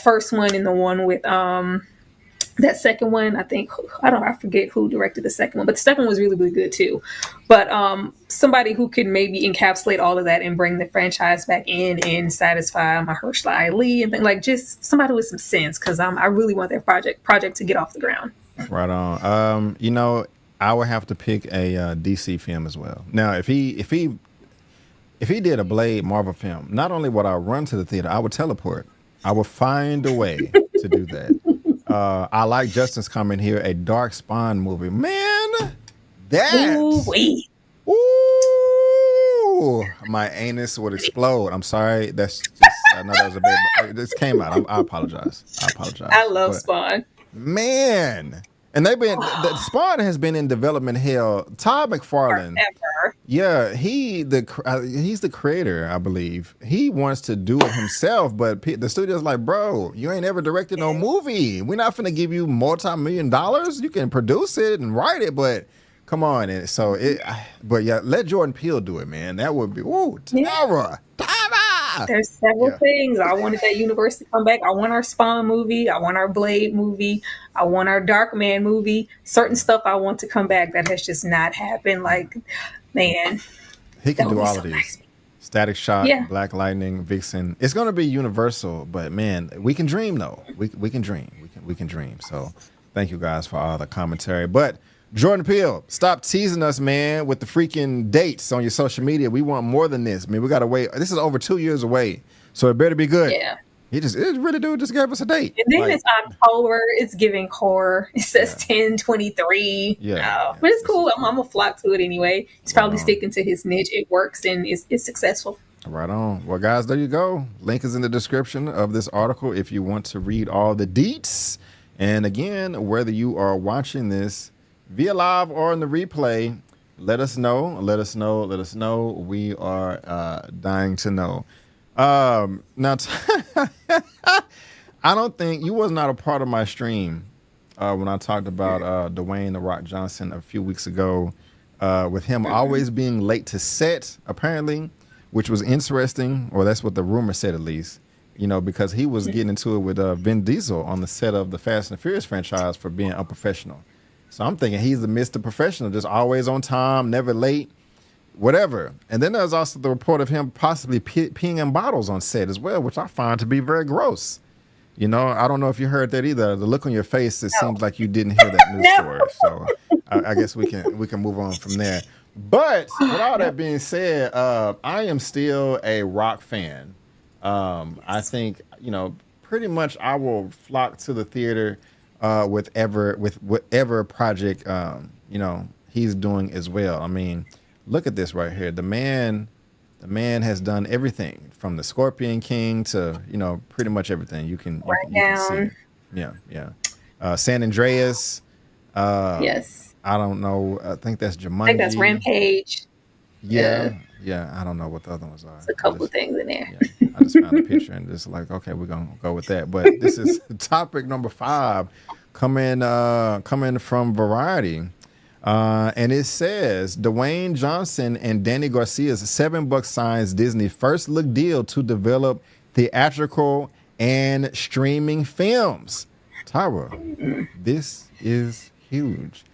first one and the one with that second one, I forget who directed the second one, but the second one was really, really good too. But somebody who could maybe encapsulate all of that and bring the franchise back in and satisfy Mahershala Ali and things, like, just somebody with some sense, because I really want that project to get off the ground. Right on. I would have to pick a DC film as well. Now, if he did a Blade Marvel film, not only would I run to the theater, I would teleport. I would find a way to do that. I like Justin's comment here, a Dark Spawn movie. Man, ooh, my anus would explode. I'm sorry. That's just, I know that was a bit, this came out. I apologize. I love Spawn. Man. And the Spawn has been in development hell. Todd McFarlane. Forever. Yeah, he's the creator, I believe. He wants to do it himself, but the studio's like, bro, you ain't ever directed no movie. We're not finna give you multi-million dollars. You can produce it and write it, but come on. And so let Jordan Peele do it, man. That would be terror. There's several things. I wanted that universe to come back. I want our Spawn movie. I want our Blade movie. I want our Darkman movie. Certain stuff I want to come back that has just not happened. Like, man, he can do all of these. Nice. Static Shock, Black Lightning, Vixen. It's going to be Universal, but man, we can dream though. We can dream. We can dream. So thank you guys for all the commentary. But Jordan Peele, stop teasing us, man, with the freaking dates on your social media. We want more than this. I mean, we got to wait. This is over 2 years away, so it better be good. Yeah. It really just gave us a date. And then it's October. It's giving horror. It says 10/23. Yeah. But it's cool. I'm going to flock to it anyway. He's probably sticking to his niche. It works and it's successful. Right on. Well, guys, there you go. Link is in the description of this article if you want to read all the deets. And again, whether you are watching this via live or in the replay, let us know. We are dying to know. Now, I don't think you was not a part of my stream when I talked about Dwayne "The Rock" Johnson a few weeks ago, with him always being late to set, apparently, which was interesting, or that's what the rumor said at least. because he was getting into it with Vin Diesel on the set of the Fast and Furious franchise for being unprofessional. So I'm thinking he's the Mr. Professional, just always on time, never late, whatever. And then there's also the report of him possibly peeing in bottles on set as well, which I find to be very gross. I don't know if you heard that either. The look on your face, it seems like you didn't hear that news story. So I guess we can move on from there. But with all that being said, I am still a Rock fan. I think, pretty much I will flock to the theater with whatever project, he's doing as well. I mean, look at this right here. The man has done everything from the Scorpion King to, pretty much everything. You can see it. Yeah. San Andreas. Yes. I don't know. I think that's Jumanji. I think that's Rampage. Yeah. I don't know what the other ones are. There's a couple of things in there. Yeah, I just found a picture and just like, okay, we're gonna go with that. But this is topic number 5 coming from Variety. And it says Dwayne Johnson and Danny Garcia's $7 signs Disney first look deal to develop theatrical and streaming films. Tyra, this is huge.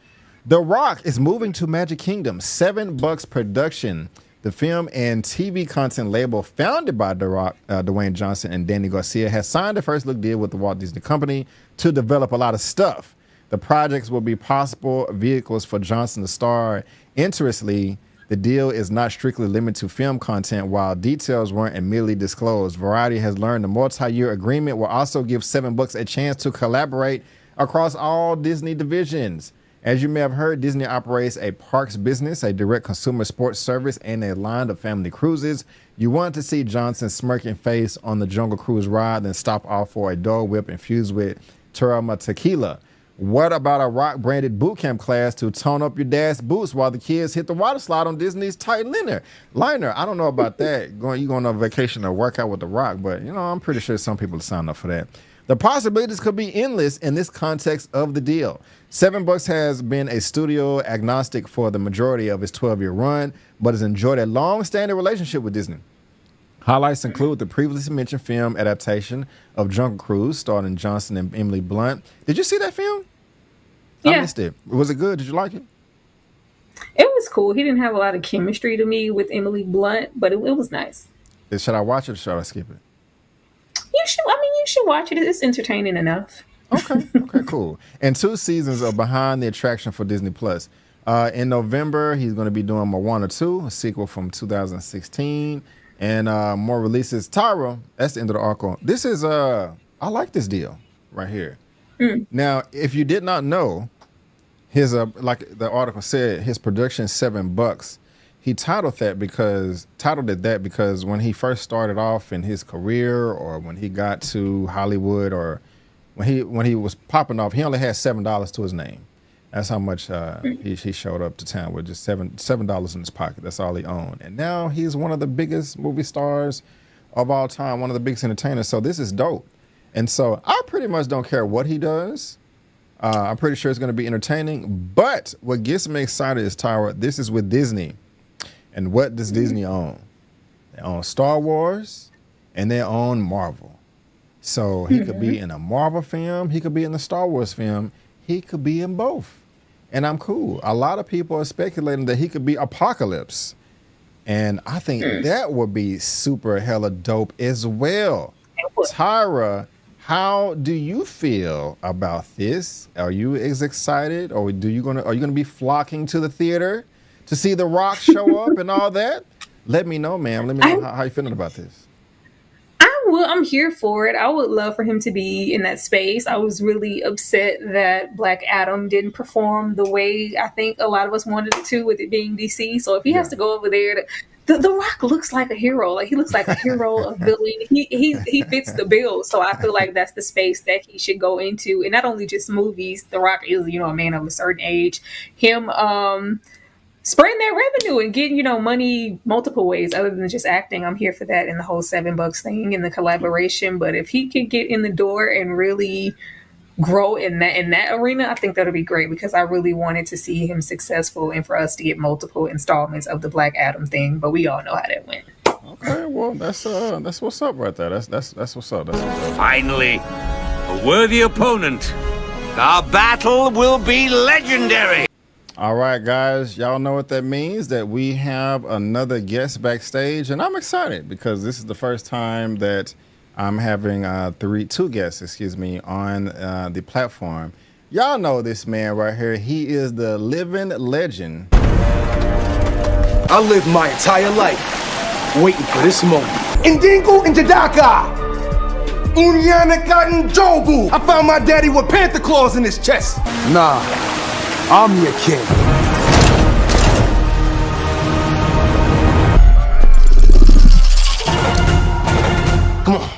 The Rock is moving to Magic Kingdom. $7 production. The film and TV content label founded by The Rock, Dwayne Johnson and Danny Garcia has signed a first look deal with the Walt Disney Company to develop a lot of stuff. The projects will be possible vehicles for Johnson to star. Interestingly, the deal is not strictly limited to film content, while details weren't immediately disclosed. Variety has learned the multi-year agreement will also give $7 a chance to collaborate across all Disney divisions. As you may have heard, Disney operates a parks business, a direct consumer sports service, and a line of family cruises. You want to see Johnson's smirking face on the Jungle Cruise ride, then stop off for a Dole Whip infused with Terama tequila. What about a Rock-branded boot camp class to tone up your dad's boots while the kids hit the water slide on Disney's Tightliner? I don't know about that. You going on vacation or work out with the Rock, but I'm pretty sure some people sign up for that. The possibilities could be endless in this context of the deal. $7 has been a studio agnostic for the majority of its 12-year run, but has enjoyed a long-standing relationship with Disney. Highlights include the previously mentioned film adaptation of Jungle Cruise, starring Johnson and Emily Blunt. Did you see that film? Yeah. I missed it. Was it good? Did you like it? It was cool. He didn't have a lot of chemistry to me with Emily Blunt, but it was nice. Should I watch it or should I skip it? You should watch it. It's entertaining enough. Okay, cool. And 2 seasons of Behind the Attraction for Disney Plus. In November, he's going to be doing Moana 2, a sequel from 2016, and more releases. Tyra, that's the end of the article. This is I like this deal right here. Now, if you did not know, his like the article said, his production $7. He titled it that because when he first started off in his career, or when he got to Hollywood, or when he was popping off, he only had $7 to his name. That's how much he showed up to town with, just $7 in his pocket. That's all he owned. And now he's one of the biggest movie stars of all time, one of the biggest entertainers. So this is dope. And so I pretty much don't care what he does. I'm pretty sure it's going to be entertaining. But what gets me excited is, Tyra, this is with Disney. And what does Disney own? They own Star Wars and they own Marvel. So he could be in a Marvel film. He could be in the Star Wars film. He could be in both. And I'm cool. A lot of people are speculating that he could be Apocalypse. And I think that would be super hella dope as well. Tyra, how do you feel about this? Are you as excited, or are you gonna be flocking to the theater to see The Rock show up and all that? Let me know, ma'am. Let me know how you feeling about this. I'm here for it. I would love for him to be in that space. I was really upset that Black Adam didn't perform the way I think a lot of us wanted it to, with it being DC. So if he has to go over there, the Rock looks like a hero. Like, he looks like a hero, a villain. He fits the bill. So I feel like that's the space that he should go into. And not only just movies. The Rock is, a man of a certain age. Him spreading that revenue and getting, money multiple ways other than just acting. I'm here for that, and the whole $7 thing and the collaboration. But if he could get in the door and really grow in that arena, I think that'll be great, because I really wanted to see him successful and for us to get multiple installments of the Black Adam thing. But we all know how that went. Okay, well, that's what's up right there. That's what's up. That's what's up. Finally, a worthy opponent. Our battle will be legendary. All right, guys, y'all know what that means, that we have another guest backstage, and I'm excited because this is the first time that I'm having two guests, on the platform. Y'all know this man right here. He is the living legend. I lived my entire life waiting for this moment. Indingo Indidaka! Unyanaka Njobu! I found my daddy with panther claws in his chest. Nah, I'm your king. Come on.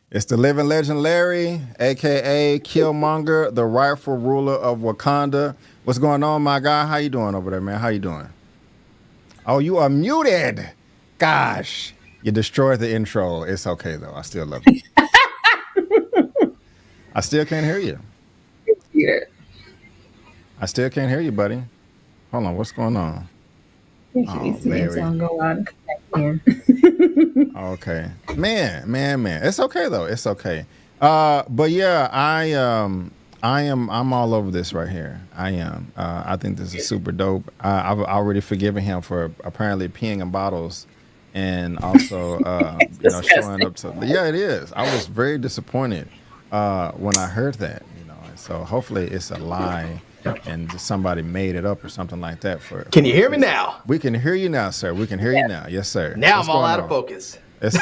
It's the living legend Larry, a.k.a. Killmonger, the rightful ruler of Wakanda. What's going on, my guy? How you doing over there, man? How you doing? Oh, you are muted. Gosh, you destroyed the intro. It's okay, though. I still love you. I still can't hear you. Yeah. I still can't hear you, buddy. Hold on. What's going on? Oh, Larry. Okay. Man. It's okay, though. It's okay. But yeah, I'm all over this right here. I am. I think this is super dope. I've already forgiven him for apparently peeing in bottles and also, showing up to. Yeah, it is. I was very disappointed when I heard that. And so hopefully it's a lie and somebody made it up or something like that. Can you hear me now? We can hear you now, sir. We can hear you now. Yes, sir. Now What's I'm all out of focus. It's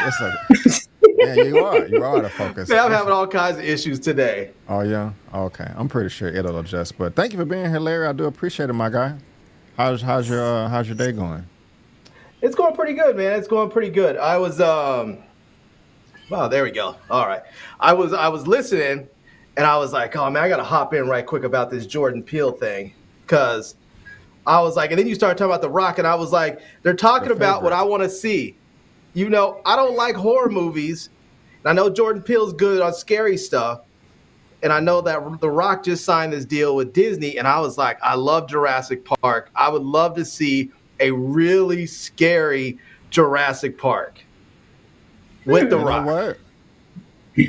yeah, you are out of focus. Man, I'm having all kinds of issues today. Oh, yeah? Okay. I'm pretty sure it'll adjust. But thank you for being here, Larry. I do appreciate it, my guy. How's your day going? It's going pretty good, man. It's going pretty good. I was wow, there we go. All right. I was listening and I was like, oh man, I gotta hop in right quick about this Jordan Peele thing. Cause I was like, and then you started talking about The Rock, and I was like, they're talking about what I want to see. I don't like horror movies. I know Jordan Peele's good on scary stuff. And I know that The Rock just signed this deal with Disney. And I was like, I love Jurassic Park. I would love to see a really scary Jurassic Park with The Rock. What?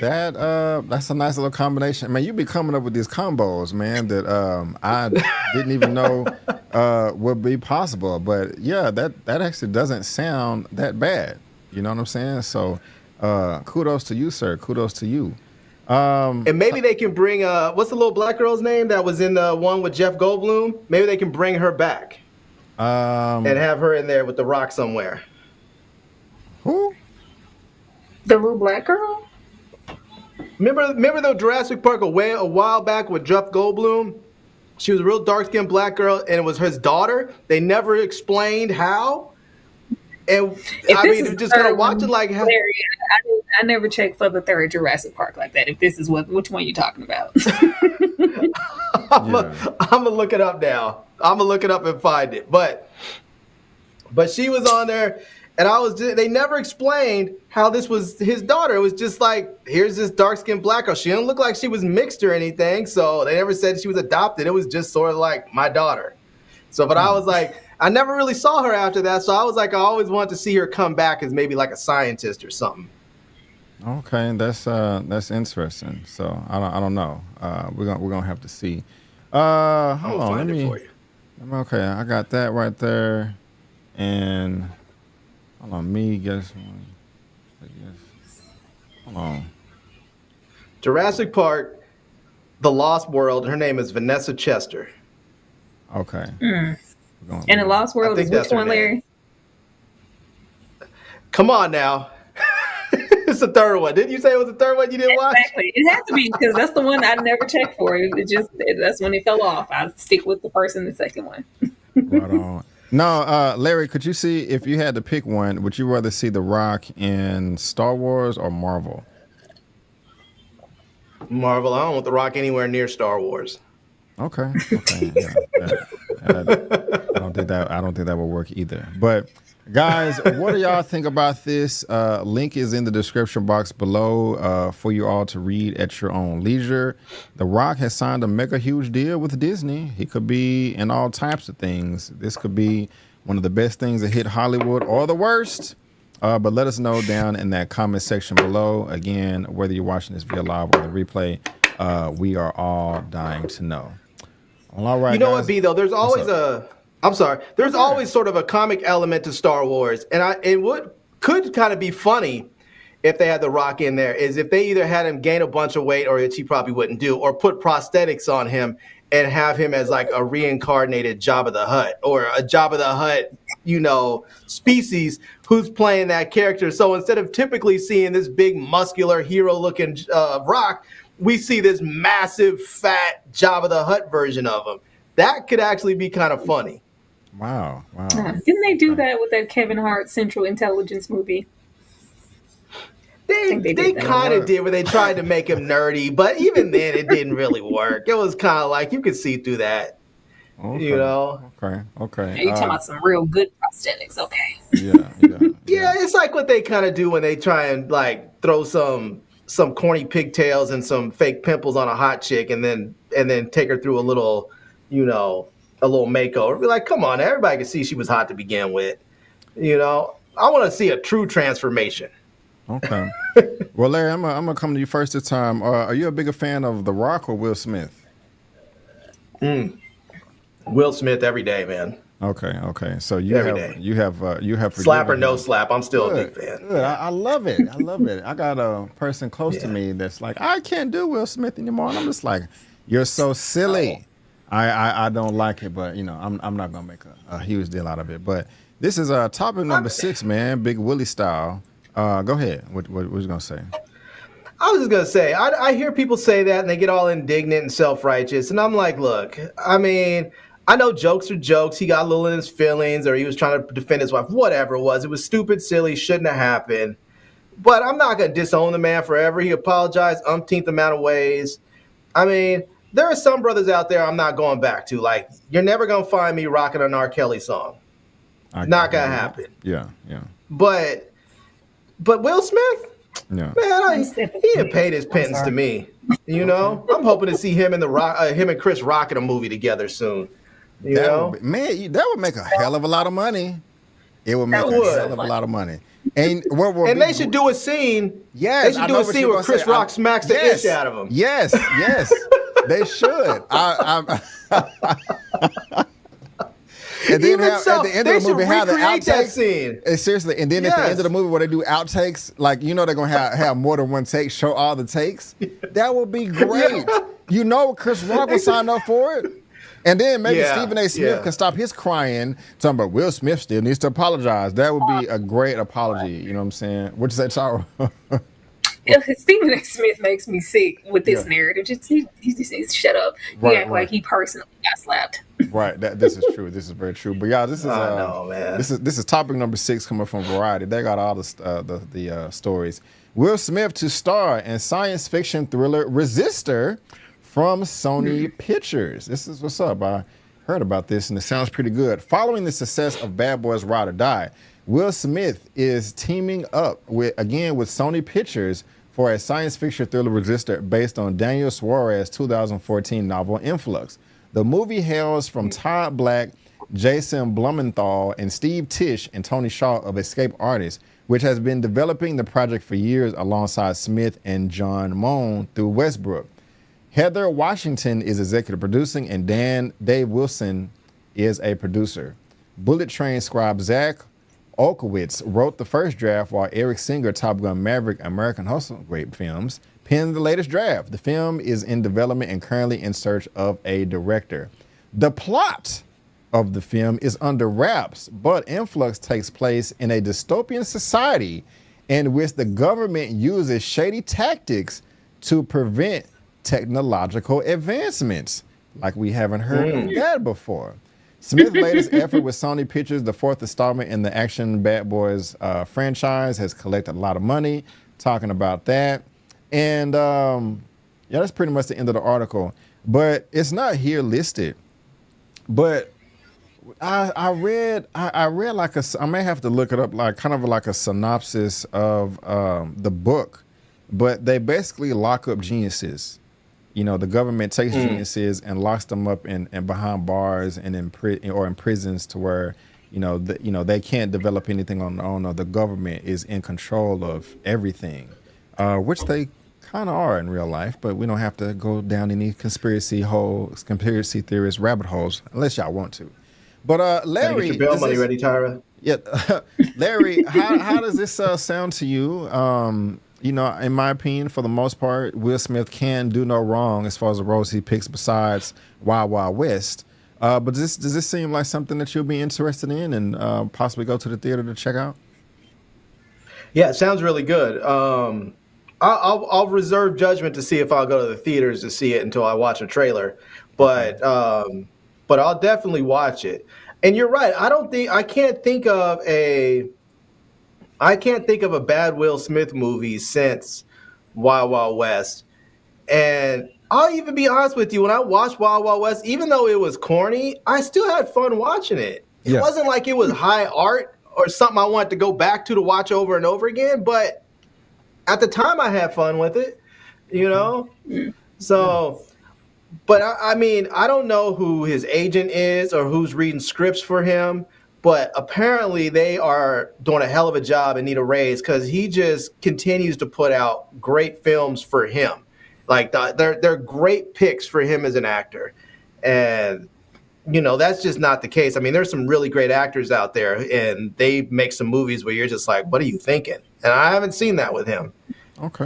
That's a nice little combination. Man, you be coming up with these combos, man, that I didn't even know would be possible. But yeah, that actually doesn't sound that bad. You know what I'm saying? So kudos to you, sir. Kudos to you. And maybe they can bring what's the little black girl's name that was in the one with Jeff Goldblum? Maybe they can bring her back and have her in there with The Rock somewhere. Who? The little black girl? Remember the Jurassic Park a while back with Jeff Goldblum? She was a real dark-skinned black girl, and it was his daughter. They never explained how. And I mean, it just kind of watch it like how. I never checked for the third Jurassic Park like that. If this is which one you're talking about? I'm gonna look it up now. I'm gonna look it up and find it. But she was on there, and they never explained how this was his daughter. It was just like, here's this dark-skinned black girl. She didn't look like she was mixed or anything, so they never said she was adopted. It was just sort of like my daughter. So, but I was like, I never really saw her after that, so I was like, I always wanted to see her come back as maybe like a scientist or something. Okay, that's interesting. So I don't know. We're gonna have to see. Hold on, let me. For you. Okay, I got that right there, and hold on, me guess one. Hold on. Jurassic Park, The Lost World. Her name is Vanessa Chester. Okay. And The Lost World is which one, Larry? Come on now. It's the third one. Didn't you say it was the third one you didn't watch? Exactly. It has to be because that's the one I never checked for. That's when it fell off. I stick with the first and the second one. Right on. No, Larry, could you see, if you had to pick one, would you rather see The Rock in Star Wars or Marvel? Marvel. I don't want The Rock anywhere near Star Wars. Okay. Yeah, I don't think that will work either. But guys, what do y'all think about this? Link is in the description box below for you all to read at your own leisure. The Rock has signed a mega huge deal with Disney. He could be in all types of things. This could be one of the best things that hit Hollywood or the worst. But let us know down in that comment section below. Again, whether you're watching this via live or the replay, we are all dying to know. Well, all right, You know guys. what, B, though? There's always I'm sorry. There's always sort of a comic element to Star Wars. And what could kind of be funny if they had The Rock in there is if they either had him gain a bunch of weight, or which he probably wouldn't do, or put prosthetics on him and have him as like a reincarnated Jabba the Hutt, or a Jabba the Hutt, species who's playing that character. So instead of typically seeing this big muscular hero looking Rock, we see this massive fat Jabba the Hutt version of him. That could actually be kind of funny. Wow. Didn't they do that with that Kevin Hart Central Intelligence movie? They kind of did where they tried to make him nerdy, but even then it didn't really work. It was kind of like you could see through that. Okay. Okay. Yeah, you're talking about some real good prosthetics, okay? Yeah, it's like what they kind of do when they try and like throw some corny pigtails and some fake pimples on a hot chick, and then take her through a little makeover. Be like, come on, everybody can see she was hot to begin with. I want to see a true transformation. Okay. Well, Larry, I'm gonna come to you first this time. Are you a bigger fan of The Rock or Will Smith? Will Smith every day, man. Okay. So you have slap or no slap. I'm still a big fan. Good. I love it. I got a person close to me that's like, I can't do Will Smith anymore, and I'm just like, you're so silly. I don't like it, but I'm not gonna make a huge deal out of it. But this is topic number 6, man. Big Willie style. Go ahead. What was you gonna say? I was just gonna say, I hear people say that and they get all indignant and self-righteous, and I'm like, look, I mean, I know jokes are jokes. He got a little in his feelings, or he was trying to defend his wife, whatever it was. It was stupid, silly, shouldn't have happened. But I'm not gonna disown the man forever. He apologized umpteenth amount of ways. I mean, there are some brothers out there I'm not going back to. Like, you're never gonna find me rocking an R. Kelly song. Not gonna happen. Yeah. But Will Smith, yeah, man, he didn't pay his pittance to me. I'm hoping to see him and Chris Rock in a movie together soon. That would make a hell of a lot of money. It would make a hell of a lot of money. And they should do a scene. Yes, they should do a scene where Chris Rock smacks the ish out of him. Yes, they should. And then at the end of the movie, have the outtakes. Scene. Seriously, and then at the end of the movie, where they do outtakes, like they're gonna have more than one take, show all the takes. That would be great. Chris Rock would sign up for it. And then maybe Stephen A. Smith can stop his crying, talking about Will Smith still needs to apologize. That would be a great apology. You know what I'm saying? What'd you say, Tara? Stephen A. Smith makes me sick with this narrative. He just needs to shut up. He act like he personally got slapped. Right. This is true. This is very true. But y'all, this is man. This is topic number 6 coming from Variety. They got all the stories. Will Smith to star in science fiction thriller Resistor from Sony Pictures. This is what's up. I heard about this and it sounds pretty good. Following the success of Bad Boys Ride or Die, Will Smith is teaming up with Sony Pictures for a science fiction thriller Resistor based on Daniel Suarez's 2014 novel Influx. The movie hails from Todd Black, Jason Blumenthal, and Steve Tisch and Tony Shaw of Escape Artists, which has been developing the project for years alongside Smith and John Moan through Westbrook. Heather Washington is executive producing, and Dave Wilson is a producer. Bullet Train scribe Zach Olkowitz wrote the first draft, while Eric Singer, Top Gun Maverick, American Hustle, great films, penned the latest draft. The film is in development and currently in search of a director. The plot of the film is under wraps, but Influx takes place in a dystopian society in which the government uses shady tactics to prevent technological advancements. Like we haven't heard of that before. Smith's latest effort with Sony Pictures, the 4th installment in the action Bad Boys franchise, has collected a lot of money. Talking about that. And that's pretty much the end of the article. But it's not here listed. But I read like I may have to look it up, like kind of like a synopsis of the book. But they basically lock up geniuses. The government takes geniuses and locks them up in behind bars and in prisons to where they can't develop anything on their own, or the government is in control of everything, which they kind of are in real life. But we don't have to go down any conspiracy theorist rabbit holes unless y'all want to. But Larry, get your bail money ready, Tyra. Yeah, Larry, how does this sound to you? In my opinion, for the most part, Will Smith can do no wrong as far as the roles he picks besides Wild Wild West. But does this seem like something that you'll be interested in and possibly go to the theater to check out? Yeah, it sounds really good. I'll reserve judgment to see if I'll go to the theaters to see it until I watch a trailer. But I'll definitely watch it. And you're right. I can't think of a bad Will Smith movie since Wild Wild West. And I'll even be honest with you, when I watched Wild Wild West, even though it was corny, I still had fun watching it. It wasn't like it was high art or something I wanted to go back to watch over and over again, but at the time I had fun with it, So, but I mean, I don't know who his agent is or who's reading scripts for him, but apparently they are doing a hell of a job and need a raise because he just continues to put out great films for him. Like they're great picks for him as an actor. And, that's just not the case. I mean, there's some really great actors out there and they make some movies where you're just like, what are you thinking? And I haven't seen that with him. Okay.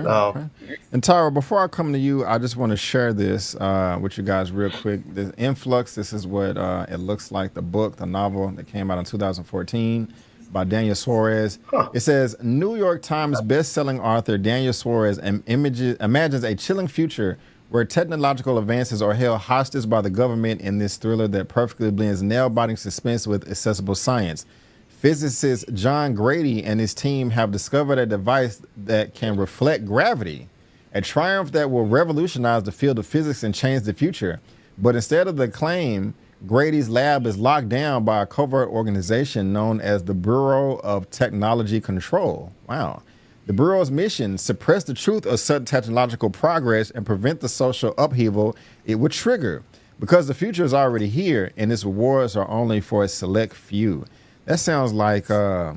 And Tyra, before I come to you, I just want to share this with you guys real quick. The Influx, this is what it looks like, the novel that came out in 2014 by Daniel Suarez. It says, New York Times best-selling author Daniel Suarez imagines a chilling future where technological advances are held hostage by the government in this thriller that perfectly blends nail-biting suspense with accessible science. Physicist John Grady and his team have discovered a device that can reflect gravity, a triumph that will revolutionize the field of physics and change the future. But instead of the claim, Grady's lab is locked down by a covert organization known as the Bureau of Technology Control. Wow. The Bureau's mission, suppress the truth of sudden technological progress and prevent the social upheaval it would trigger. Because the future is already here and its rewards are only for a select few. That sounds like that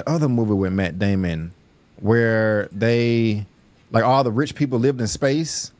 other movie with Matt Damon where all the rich people lived in space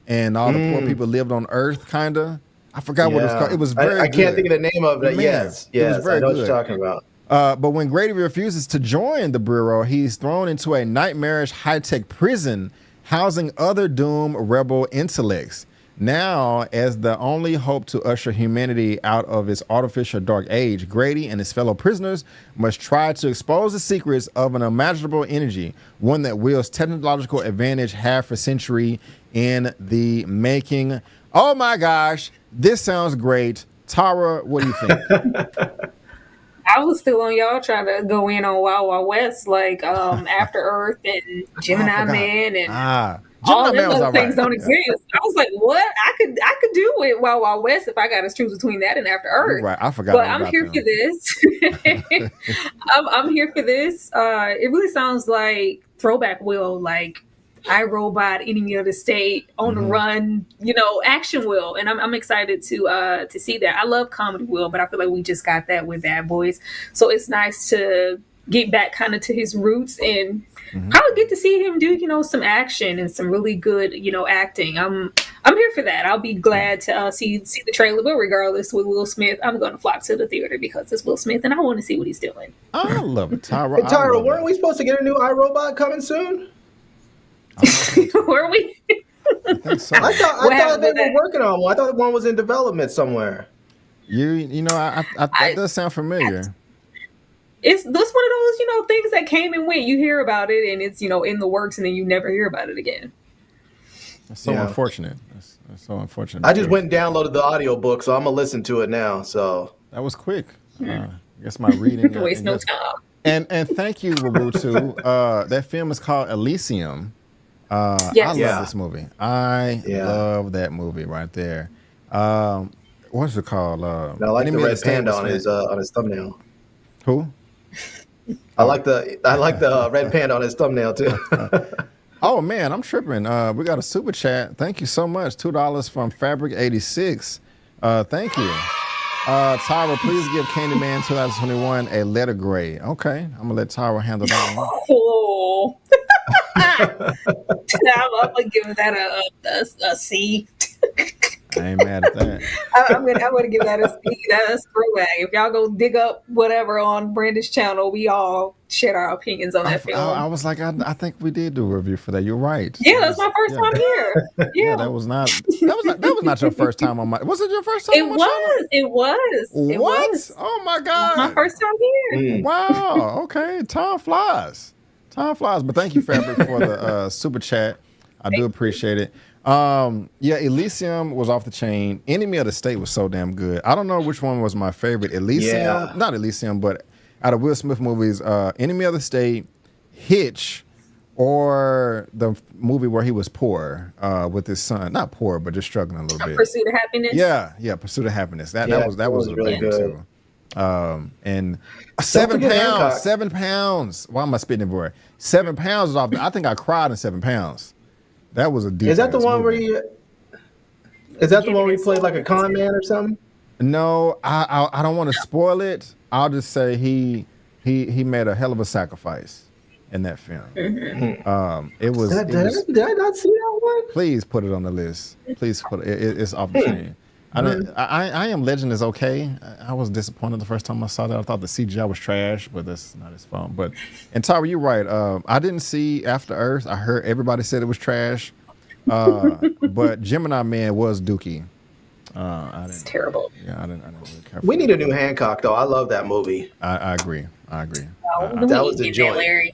and all the poor people lived on Earth, kind of. I forgot what it was called. It was very I can't think of the name of it. Yes, it was very I know good. what you're talking about. But when Grady refuses to join the Bureau, he's thrown into a nightmarish high-tech prison housing other doomed rebel intellects. Now, as the only hope to usher humanity out of its artificial dark age, Grady and his fellow prisoners must try to expose the secrets of an unimaginable energy, one that wields technological advantage half a century in the making. Oh my gosh, this sounds great. Tara, what do you think? I was still on y'all trying to go in on Wild Wild West, like After Earth and Gemini Man and all them other things don't exist. I was like, what? I could do it Wild Wild West if I got to choose between that and After Earth. Right, I forgot. But I'm here for this. I'm here for this. It really sounds like throwback Will, like iRobot, Enemy of the State, On the Run, action Will, and I'm excited to see that. I love comedy Will, but I feel like we just got that with Bad Boys, so it's nice to get back kind of to his roots and probably get to see him do some action and some really good acting. I'm here for that. I'll be glad to see the trailer, but regardless, with Will Smith, I'm going to flock to the theater because it's Will Smith and I want to see what he's doing. I love it, Tyra. Hey, Tyra, weren't we supposed to get a new iRobot coming soon? Were we? I think so. I thought they were working on one. I thought one was in development somewhere. That does sound familiar. It's one of those, things that came and went. You hear about it and it's, in the works and then you never hear about it again. That's so unfortunate. That's so unfortunate. I just went and downloaded the audiobook, so I'm going to listen to it now. So that was quick. I guess my reading. Waste no time. And thank you, Warutu. That film is called Elysium. Yes. I love this movie. I love that movie right there. What's it called? I like the red panda on his thumbnail. Who? I like the red panda on his thumbnail too. Oh man, I'm tripping. We got a super chat. Thank you so much. $2 from Fabric86. Thank you. Tyra, please give Candyman 2021 a letter grade. Okay, I'm gonna let Tyra handle that one. Oh. I'm gonna give that a C. I ain't mad at that. I'm gonna give that a C. That's throwback. If y'all go dig up whatever on Brandish channel, we all shared our opinions on that film. I was like, I think we did do a review for that. You're right. Yeah, that's my first time here. Yeah, that was not your first time on my. Was it your first time? It was. It was. What? It was. Oh my God! My first time here. Wow. Okay. Time flies. Time flies. But thank you, Fabric, for the super chat. I do appreciate it. Yeah, Elysium was off the chain. Enemy of the State was so damn good. I don't know which one was my favorite. Elysium, not Elysium, but out of Will Smith movies, Enemy of the State, Hitch, or the movie where he was poor with his son. Not poor, but just struggling a little bit. Pursuit of Happiness. Yeah, Pursuit of Happiness. That was a really big good. too. And 7 pounds. Hancock. 7 pounds. Why am I spitting everywhere? 7 pounds is off. I think I cried in 7 pounds. That was a deep. Is that the one where he? Is that the one where he played like a con man or something? No, I don't want to spoil it. I'll just say he made a hell of a sacrifice in that film. It was. Did I not see that one? Please put it on the list. Please put it. It's off the chain. I Am Legend is okay. I was disappointed the first time I saw that. I thought the CGI was trash, but that's not his fault. But and Tyra, you're right. I didn't see After Earth. I heard everybody said it was trash. But Gemini Man was dookie. It's terrible. Yeah, I didn't really care. We need a new Hancock though. I love that movie. I agree. That was the joint.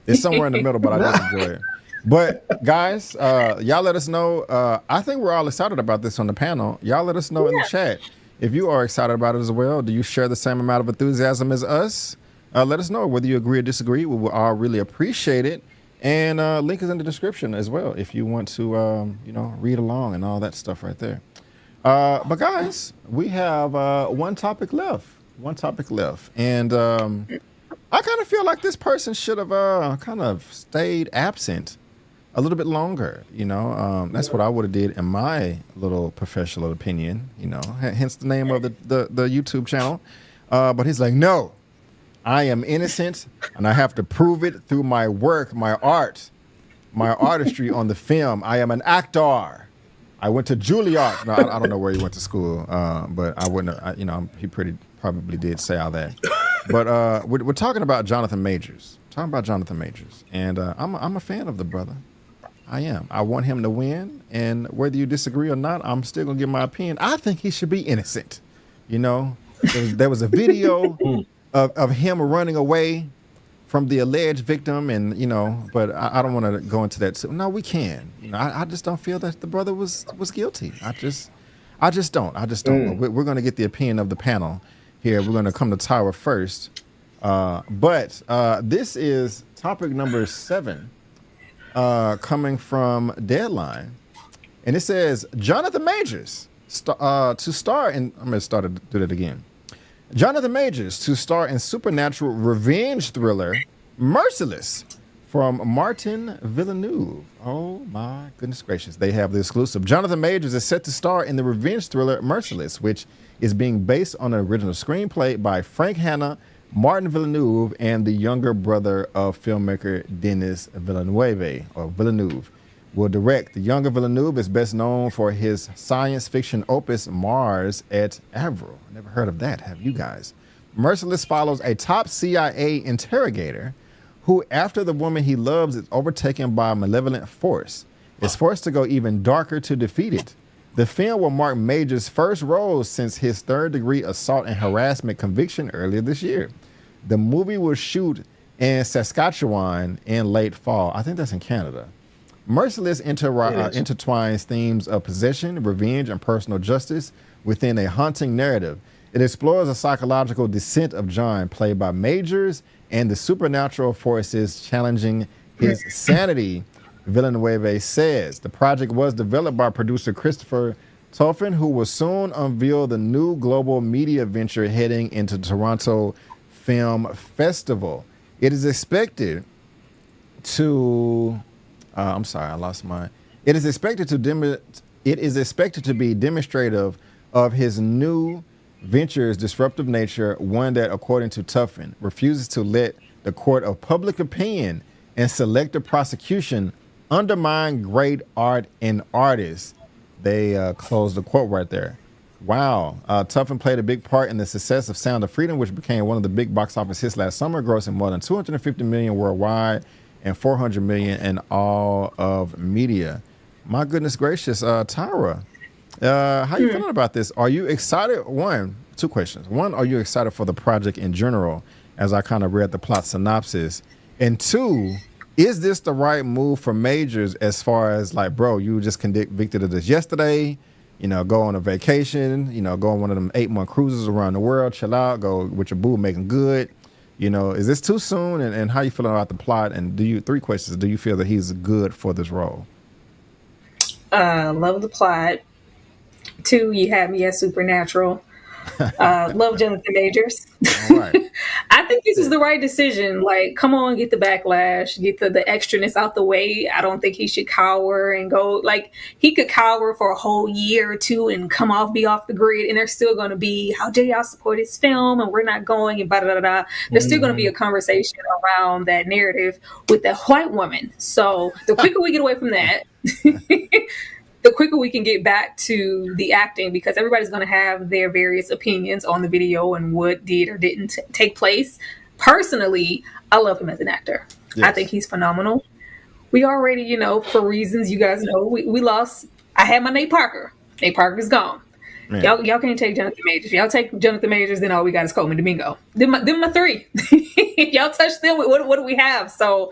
It's somewhere in the middle, but I did enjoy it. But guys, y'all let us know. I think we're all excited about this on the panel. Y'all let us know in the chat if you are excited about it as well. Do you share the same amount of enthusiasm as us? Let us know whether you agree or disagree. We will all really appreciate it. And link is in the description as well if you want to, read along and all that stuff right there. But guys, we have one topic left. And I kind of feel like this person should have kind of stayed absent a little bit longer, that's what I would have did in my little professional opinion, hence the name of the YouTube channel. But he's like, no, I am innocent and I have to prove it through my work, my art, my artistry on the film. I am an actor. I went to Juilliard. No, I don't know where he went to school, but I wouldn't have, he probably did say all that. But we're talking about Jonathan Majors. And I'm a fan of the brother. I am. I want him to win, and whether you disagree or not, I'm still gonna give my opinion. I think he should be innocent. There was a video of him running away from the alleged victim, and but I don't want to go into that. No, we can. I just don't feel that the brother was guilty. I just don't. We're gonna get the opinion of the panel here. We're gonna come to Tyra first, but this is topic number 7. Coming from Deadline, and it says Jonathan Majors to star in. I'm gonna start to do that again. Jonathan Majors to star in supernatural revenge thriller Merciless from Martin Villeneuve. Oh my goodness gracious! They have the exclusive. Jonathan Majors is set to star in the revenge thriller Merciless, which is being based on an original screenplay by Frank Hanna, Martin Villeneuve, and the younger brother of filmmaker Denis Villeneuve will direct. The younger Villeneuve is best known for his science fiction opus Mars et Avril. Never heard of that, have you guys? Merciless follows a top CIA interrogator who, after the woman he loves is overtaken by a malevolent force, is forced to go even darker to defeat it. The film will mark Major's first role since his third-degree assault and harassment conviction earlier this year. The movie will shoot in Saskatchewan in late fall. I think that's in Canada. Merciless intertwines themes of possession, revenge, and personal justice within a haunting narrative. It explores a psychological descent of John, played by Majors, and the supernatural forces challenging his sanity, Villeneuve says. The project was developed by producer Christopher Tolfin, who will soon unveil the new global media venture heading into Toronto Film Festival. It is expected to It is expected to be demonstrative of his new Venture's disruptive nature, one that, according to Tuffin, refuses to let the court of public opinion and selective prosecution undermine great art and artists. They closed the quote right there. Wow. Tuffin played a big part in the success of Sound of Freedom, which became one of the big box office hits last summer, grossing more than 250 million worldwide and 400 million in all of media. My goodness gracious, Tyra, how you feeling about this? Are you excited? Two questions. One, are you excited for the project in general, as I kind of read the plot synopsis? And two, is this the right move for Majors as far as like, bro, you were just convicted of this yesterday, you know, go on a vacation, you know, go on one of them 8-month cruises around the world, chill out, go with your boo, making good. You know, is this too soon? And how you feeling about the plot? And three questions, do you feel that he's good for this role? Love the plot. 2, you had me at Supernatural. Love Jonathan Majors. All right. I think this is the right decision. Like, come on, get the backlash, get the extraness out the way. I don't think he should cower and go. Like, he could cower for a whole year or two and be off the grid, and there's still going to be, how dare y'all support his film, and we're not going, and da-da-da-da. There's still going to be a conversation around that narrative with that white woman. So the quicker we get away from that, the quicker we can get back to the acting, because everybody's going to have their various opinions on the video and what did or didn't take place. Personally, I love him as an actor. Yes. I think he's phenomenal. We already, you know, for reasons you guys know, we lost. I had my Nate Parker. Nate Parker's gone. Man. Y'all can't take Jonathan Majors. Y'all take Jonathan Majors, then all we got is Coleman Domingo. Them my 3. If y'all touch them, what do we have? So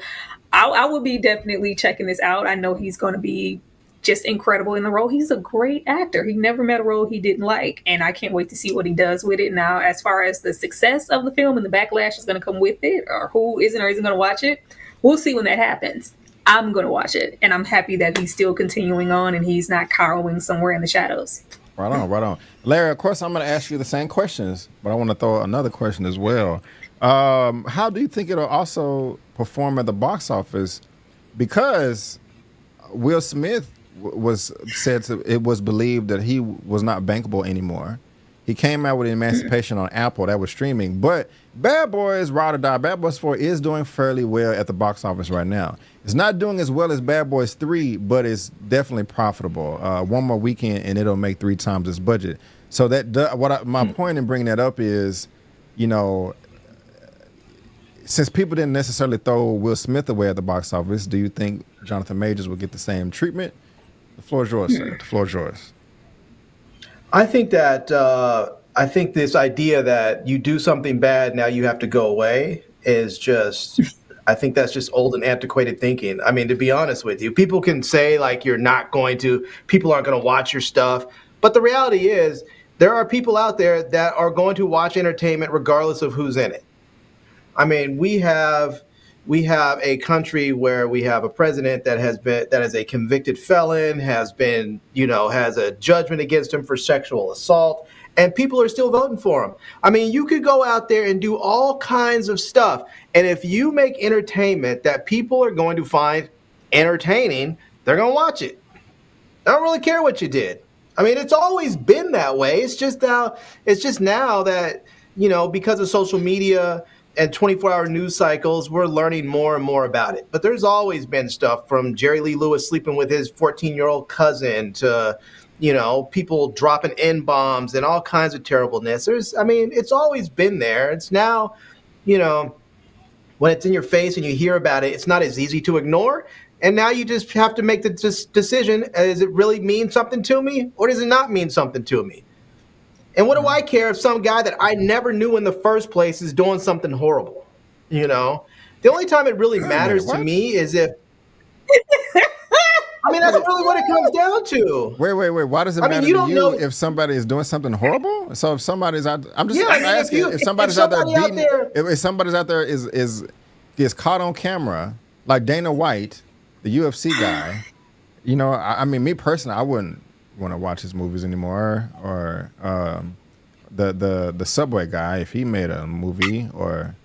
I will be definitely checking this out. I know he's going to be just incredible in the role. He's a great actor. He never met a role he didn't like, and I can't wait to see what he does with it. Now, as far as the success of the film and the backlash is going to come with it, or who isn't or isn't going to watch it, we'll see when that happens. I'm going to watch it, and I'm happy that he's still continuing on and he's not cowering somewhere in the shadows. Right on. Larry, of course, I'm going to ask you the same questions, but I want to throw another question as well. How do you think it'll also perform at the box office? Because Will Smith it was believed that he was not bankable anymore. He came out with Emancipation on Apple that was streaming, but Bad Boys Ride or Die, Bad Boys 4 is doing fairly well at the box office right now. It's not doing as well as Bad Boys 3, but it's definitely profitable. One more weekend and it'll make 3 times its budget. So my point in bringing that up is, you know, since people didn't necessarily throw Will Smith away at the box office, do you think Jonathan Majors will get the same treatment? The floor is yours, sir. The floor is yours. I think this idea that you do something bad, now you have to go away is just, I think that's just old and antiquated thinking. I mean, to be honest with you, people can say like people aren't going to watch your stuff. But the reality is there are people out there that are going to watch entertainment regardless of who's in it. I mean, we have a country where we have a president that is a convicted felon, has a judgment against him for sexual assault, and people are still voting for him. I mean, you could go out there and do all kinds of stuff, and if you make entertainment that people are going to find entertaining, they're going to watch it. I don't really care what you did. I mean, it's always been that way. It's just now that, you know, because of social media and 24-hour news cycles, we're learning more and more about it. But there's always been stuff from Jerry Lee Lewis sleeping with his 14-year-old cousin to, you know, people dropping N-bombs and all kinds of terribleness. It's always been there. It's now, you know, when it's in your face and you hear about it, it's not as easy to ignore. And now you just have to make the decision, does it really mean something to me or does it not mean something to me? And what do I care if some guy that I never knew in the first place is doing something horrible? You know, the only time it really matters to me is if. I mean, that's really what it comes down to. Wait. Why does it matter to you if somebody is doing something horrible? So if somebody's out, I'm asking if somebody's out there beating. If somebody's out there is caught on camera, like Dana White, the UFC guy. You know, I mean, me personally, I wouldn't want to watch his movies anymore, or the Subway guy if he made a movie, or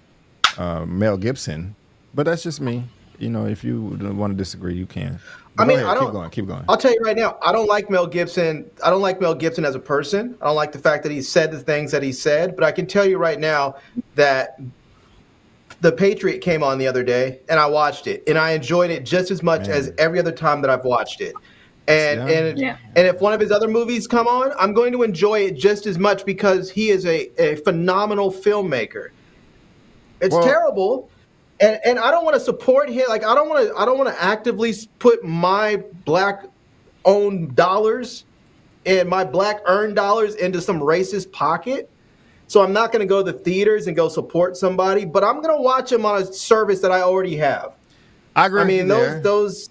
Mel Gibson, but that's just me. if you want to disagree, you can. I But mean, go I ahead, don't. keep going. I'll tell you right now, I don't like Mel Gibson. I don't like Mel Gibson as a person. I don't like the fact that he said the things that he said. But I can tell you right now that The Patriot came on the other day, and I watched it, and I enjoyed it just as much as Man. every other time that I've watched it. And Yeah. and Yeah. and if one of his other movies come on, I'm going to enjoy it just as much because he is a phenomenal filmmaker. It's Well, terrible, and I don't want to support him. Like I don't want to actively put my black owned dollars and my black earned dollars into some racist pocket. So I'm not going to go to the theaters and go support somebody, but I'm going to watch them on a service that I already have. I agree I with you mean, there. those,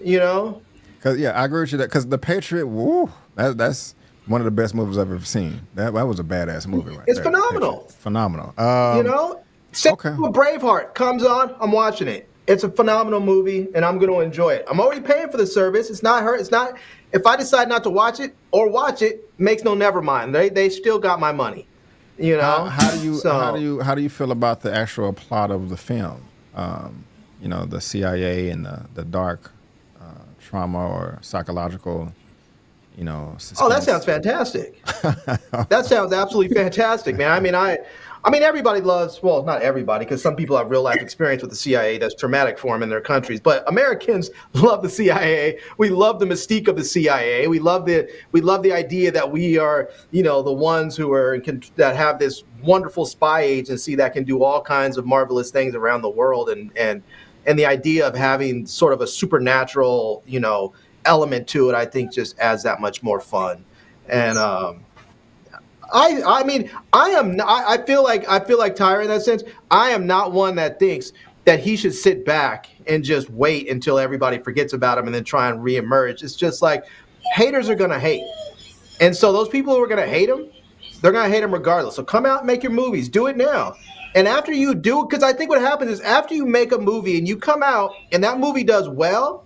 you know, I agree with you that because The Patriot, woo, that's one of the best movies I've ever seen. That was a badass movie right it's there. phenomenal. Phenomenal. You know, same Okay. with Braveheart comes on, I'm watching it. It's a phenomenal movie, and I'm going to enjoy it. I'm already paying for the service. It's not hurt. It's not. If I decide not to watch it or watch it, makes no never mind. They still got my money. You know. How do you So, how do you feel about the actual plot of the film? The CIA and the dark trauma or psychological, suspense. Oh, that sounds fantastic. That sounds absolutely fantastic, man. I mean, everybody loves, well, not everybody, because some people have real life experience with the CIA that's traumatic for them in their countries. But Americans love the CIA. We love the mystique of the CIA. We love the idea that we are, the ones who that have this wonderful spy agency that can do all kinds of marvelous things around the world, and the idea of having sort of a supernatural, element to it, I think just adds that much more fun. And I mean, I feel like Tyra in that sense. I am not one that thinks that he should sit back and just wait until everybody forgets about him and then try and reemerge. It's just like haters are gonna hate, and so those people who are gonna hate him, they're gonna hate him regardless. So come out and make your movies. Do it now. And after you do, because I think what happens is after you make a movie and you come out and that movie does well,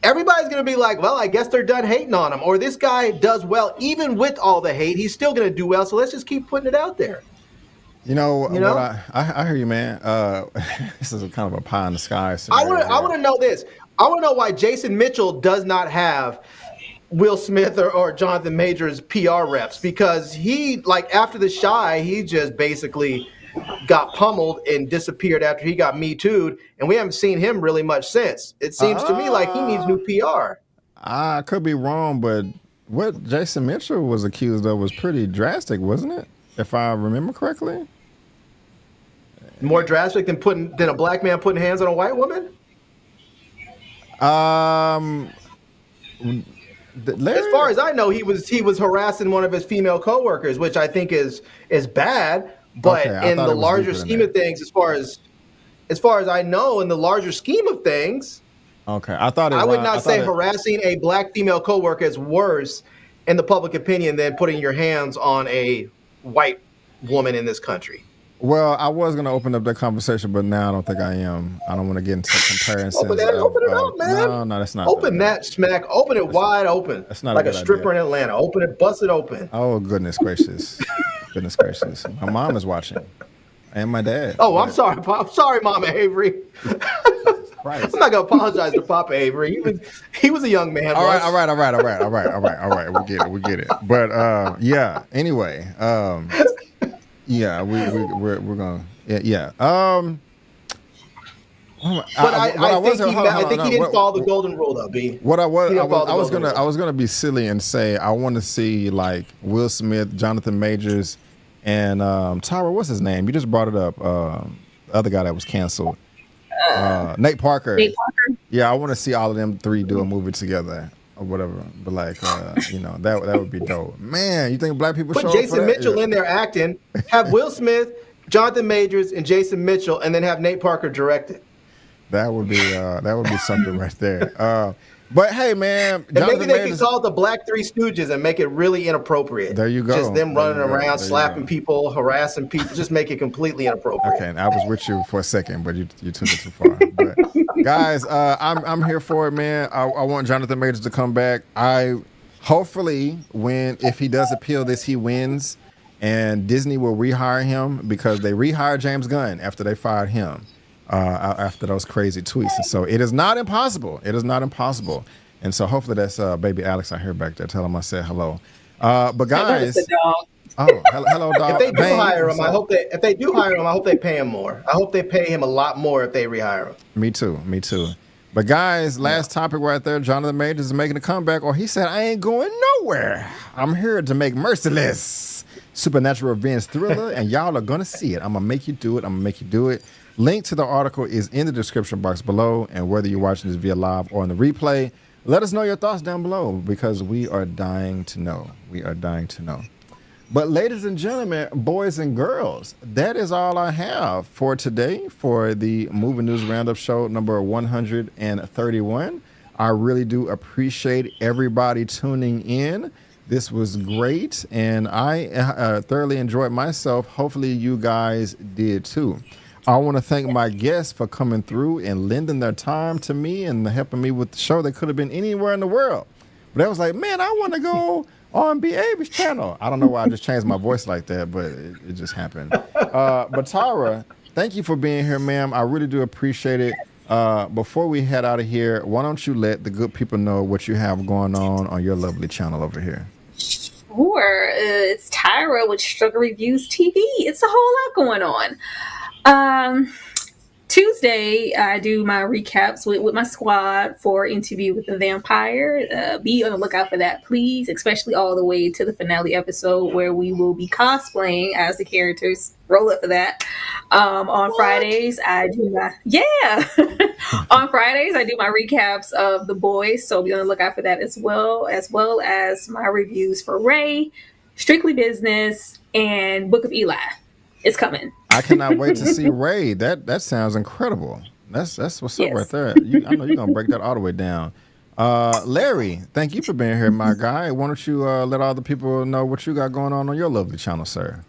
everybody's going to be like, well, I guess they're done hating on him. Or this guy does well. Even with all the hate, he's still going to do well. So let's just keep putting it out there. What I hear you, man. This is a kind of a pie in the sky I scenario. want to know this. I want to know why Jason Mitchell does not have Will Smith or Jonathan Majors PR reps, because he, like, after The Shy, he just basically got pummeled and disappeared after he got Me Too'd, and we haven't seen him really much since. It seems to me like he needs new PR. I could be wrong, but what Jason Mitchell was accused of was pretty drastic, wasn't it? If I remember correctly. More drastic than a black man putting hands on a white woman? As far as I know, he was harassing one of his female coworkers, which I think is bad. But Okay, in the larger scheme of things, as far as I know, in the larger scheme of things, okay, I would not say harassing a black female coworker is worse in the public opinion than putting your hands on a white woman in this country. Well, I was going to open up that conversation, but now I don't think I am. I don't want to get into comparisons. Open it up, man. No, that's not. Open that smack. Open it wide open. That's not like a a good stripper idea. in Atlanta. Open it, bust it open. Oh, goodness gracious. Goodness gracious. My mom is watching. And my dad. Oh, I'm sorry. I'm sorry, Mama Avery. Christ. I'm not gonna apologize to Papa Avery. He was a young man. All once. right. We get it. But yeah. Anyway, yeah, we're gonna yeah. But I think he didn't follow the golden rule though, B. What I was Rule. gonna be silly and say I want to see like Will Smith, Jonathan Majors, and Tyra. What's his name? You just brought it up. The other guy that was canceled. Nate Parker. Nate Parker. Yeah, I want to see all of them three do a movie together or whatever. But like, that would be dope. Man, you think black people Put show up for Jason that? Mitchell in there acting. Have Will Smith, Jonathan Majors, and Jason Mitchell, and then have Nate Parker direct it. That would be something right there. But hey, man, And maybe they Majors, can call it the Black Three Stooges and make it really inappropriate. There you go. Just them There running you go. There around, you slapping go. people, harassing people. Just make it completely inappropriate. Okay, and I was with you for a second, but you took it too far. But guys, I'm here for it, man. I want Jonathan Majors to come back. Hopefully if he does appeal this, he wins, and Disney will rehire him because they rehired James Gunn after they fired him. after those crazy tweets. And so it is not impossible. It is not impossible. And so hopefully that's baby Alex I hear back there. Tell him I said hello. But guys, hello, dog. If they do hire him, I hope they pay him more. I hope they pay him a lot more if they rehire him. Me too. But guys, last topic right there. Jonathan Majors is making a comeback, or he said, "I ain't going nowhere. I'm here to make Merciless supernatural revenge thriller, and y'all are gonna see it. I'm gonna make you do it. Link to the article is in the description box below, and whether you're watching this via live or on the replay, let us know your thoughts down below because we are dying to know. But ladies and gentlemen, boys and girls, that is all I have for today for the Movie News Roundup show number 131. I really do appreciate everybody tuning in. This was great, and I thoroughly enjoyed myself. Hopefully you guys did too. I want to thank my guests for coming through and lending their time to me and helping me with the show. They could have been anywhere in the world. But I was like, man, I want to go on B. Avery's channel. I don't know why I just changed my voice like that, but it just happened. But Tara, thank you for being here, ma'am. I really do appreciate it. Before we head out of here, why don't you let the good people know what you have going on your lovely channel over here? Sure. It's Tyra with Struggle Reviews TV. It's a whole lot going on. Tuesday, I do my recaps with my squad for Interview with the Vampire. Be on the lookout for that, please, especially all the way to the finale episode where we will be cosplaying as the characters. Roll up for that. On Fridays, I do my on Fridays, I do my recaps of The Boys, so be on the lookout for that as well as my reviews for Ray, Strictly Business, and Book of Eli. It's coming. I cannot wait to see Ray. That sounds incredible. That's what's up right there. I know you're gonna break that all the way down. Larry, thank you for being here, my guy. Why don't you let all the people know what you got going on your lovely channel, sir?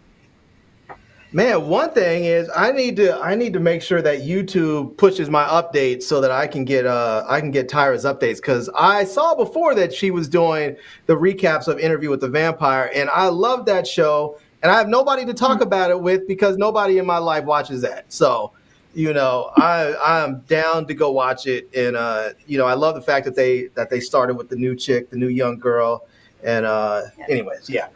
Man, one thing is I need to make sure that YouTube pushes my updates so that I can get Tyra's updates, because I saw before that she was doing the recaps of Interview with the Vampire, and I love that show. And I have nobody to talk about it with because nobody in my life watches that. So, I'm down to go watch it. And, I love the fact that they started with the new chick, the new young girl. And anyways, yeah.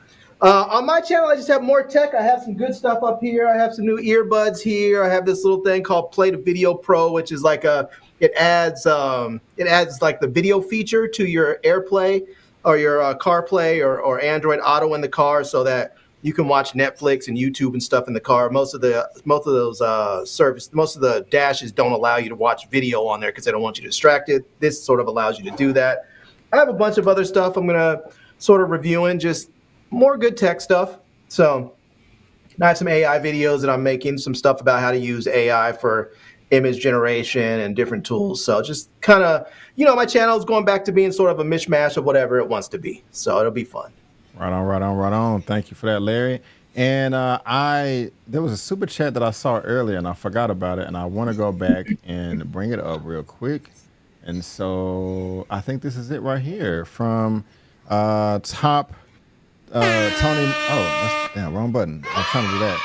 On my channel, I just have more tech. I have some good stuff up here. I have some new earbuds here. I have this little thing called Play to Video Pro, which is like it adds like the video feature to your AirPlay or your CarPlay or Android Auto in the car so that you can watch Netflix and YouTube and stuff in the car. Most of the dashes don't allow you to watch video on there because they don't want you distracted. This sort of allows you to do that. I have a bunch of other stuff I'm gonna sort of reviewing, just more good tech stuff. So I have some AI videos that I'm making, some stuff about how to use AI for image generation and different tools. So just kind of, my channel is going back to being sort of a mishmash of whatever it wants to be. So it'll be fun. Right on. Thank you for that, Larry. And there was a super chat that I saw earlier and I forgot about it, and I want to go back and bring it up real quick. And so I think this is it right here from top Tony. Oh, wrong button. I'm trying to do that.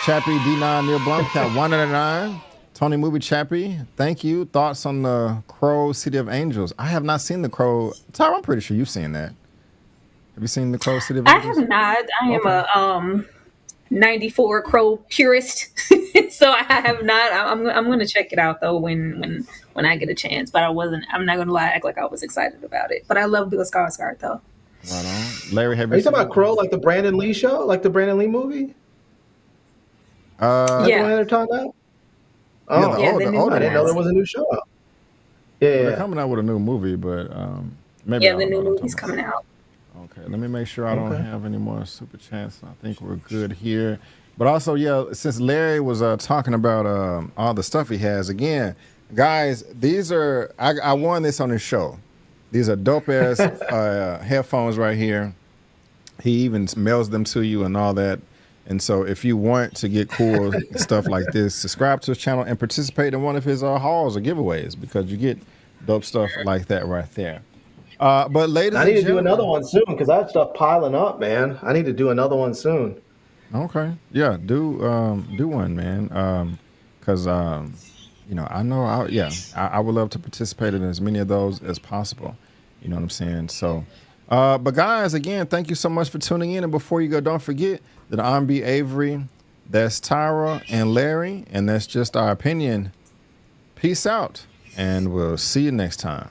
Chappie D9 Neil Blomkamp 199. Tony Movie Chappie, thank you. Thoughts on the Crow City of Angels? I have not seen the Crow. Tyra, I'm pretty sure you've seen that. Have you seen the Crow City of Angels? I have not. I am a 94 Crow purist, so I have not. I'm going to check it out though when I get a chance. But I'm not going to lie, act like I was excited about it. But I love Bill Skarsgård though. Right on. Larry, have you talking about Crow, like the Brandon Lee show, like the Brandon Lee movie? Yeah. The one they're talking about. Oh, yeah, I didn't know there was a new show out. Yeah, they're coming out with a new movie, but maybe. Yeah, the new movie's coming out. Okay, let me make sure I don't have any more super chats. I think we're good here. But also, since Larry was talking about all the stuff he has, again, guys, these are, I won this on his show. These are dope ass headphones right here. He even mails them to you and all that. And so if you want to get cool stuff like this, subscribe to his channel and participate in one of his hauls or giveaways, because you get dope stuff like that right there. But ladies, I need to do another one soon because I have stuff piling up, man. I need to do another one soon. Okay, yeah, do one, man. Because I know. I would love to participate in as many of those as possible. You know what I'm saying? So, but guys, again, thank you so much for tuning in. And before you go, don't forget that I'm B. Avery, that's Tyra and Larry, and that's just our opinion. Peace out, and we'll see you next time.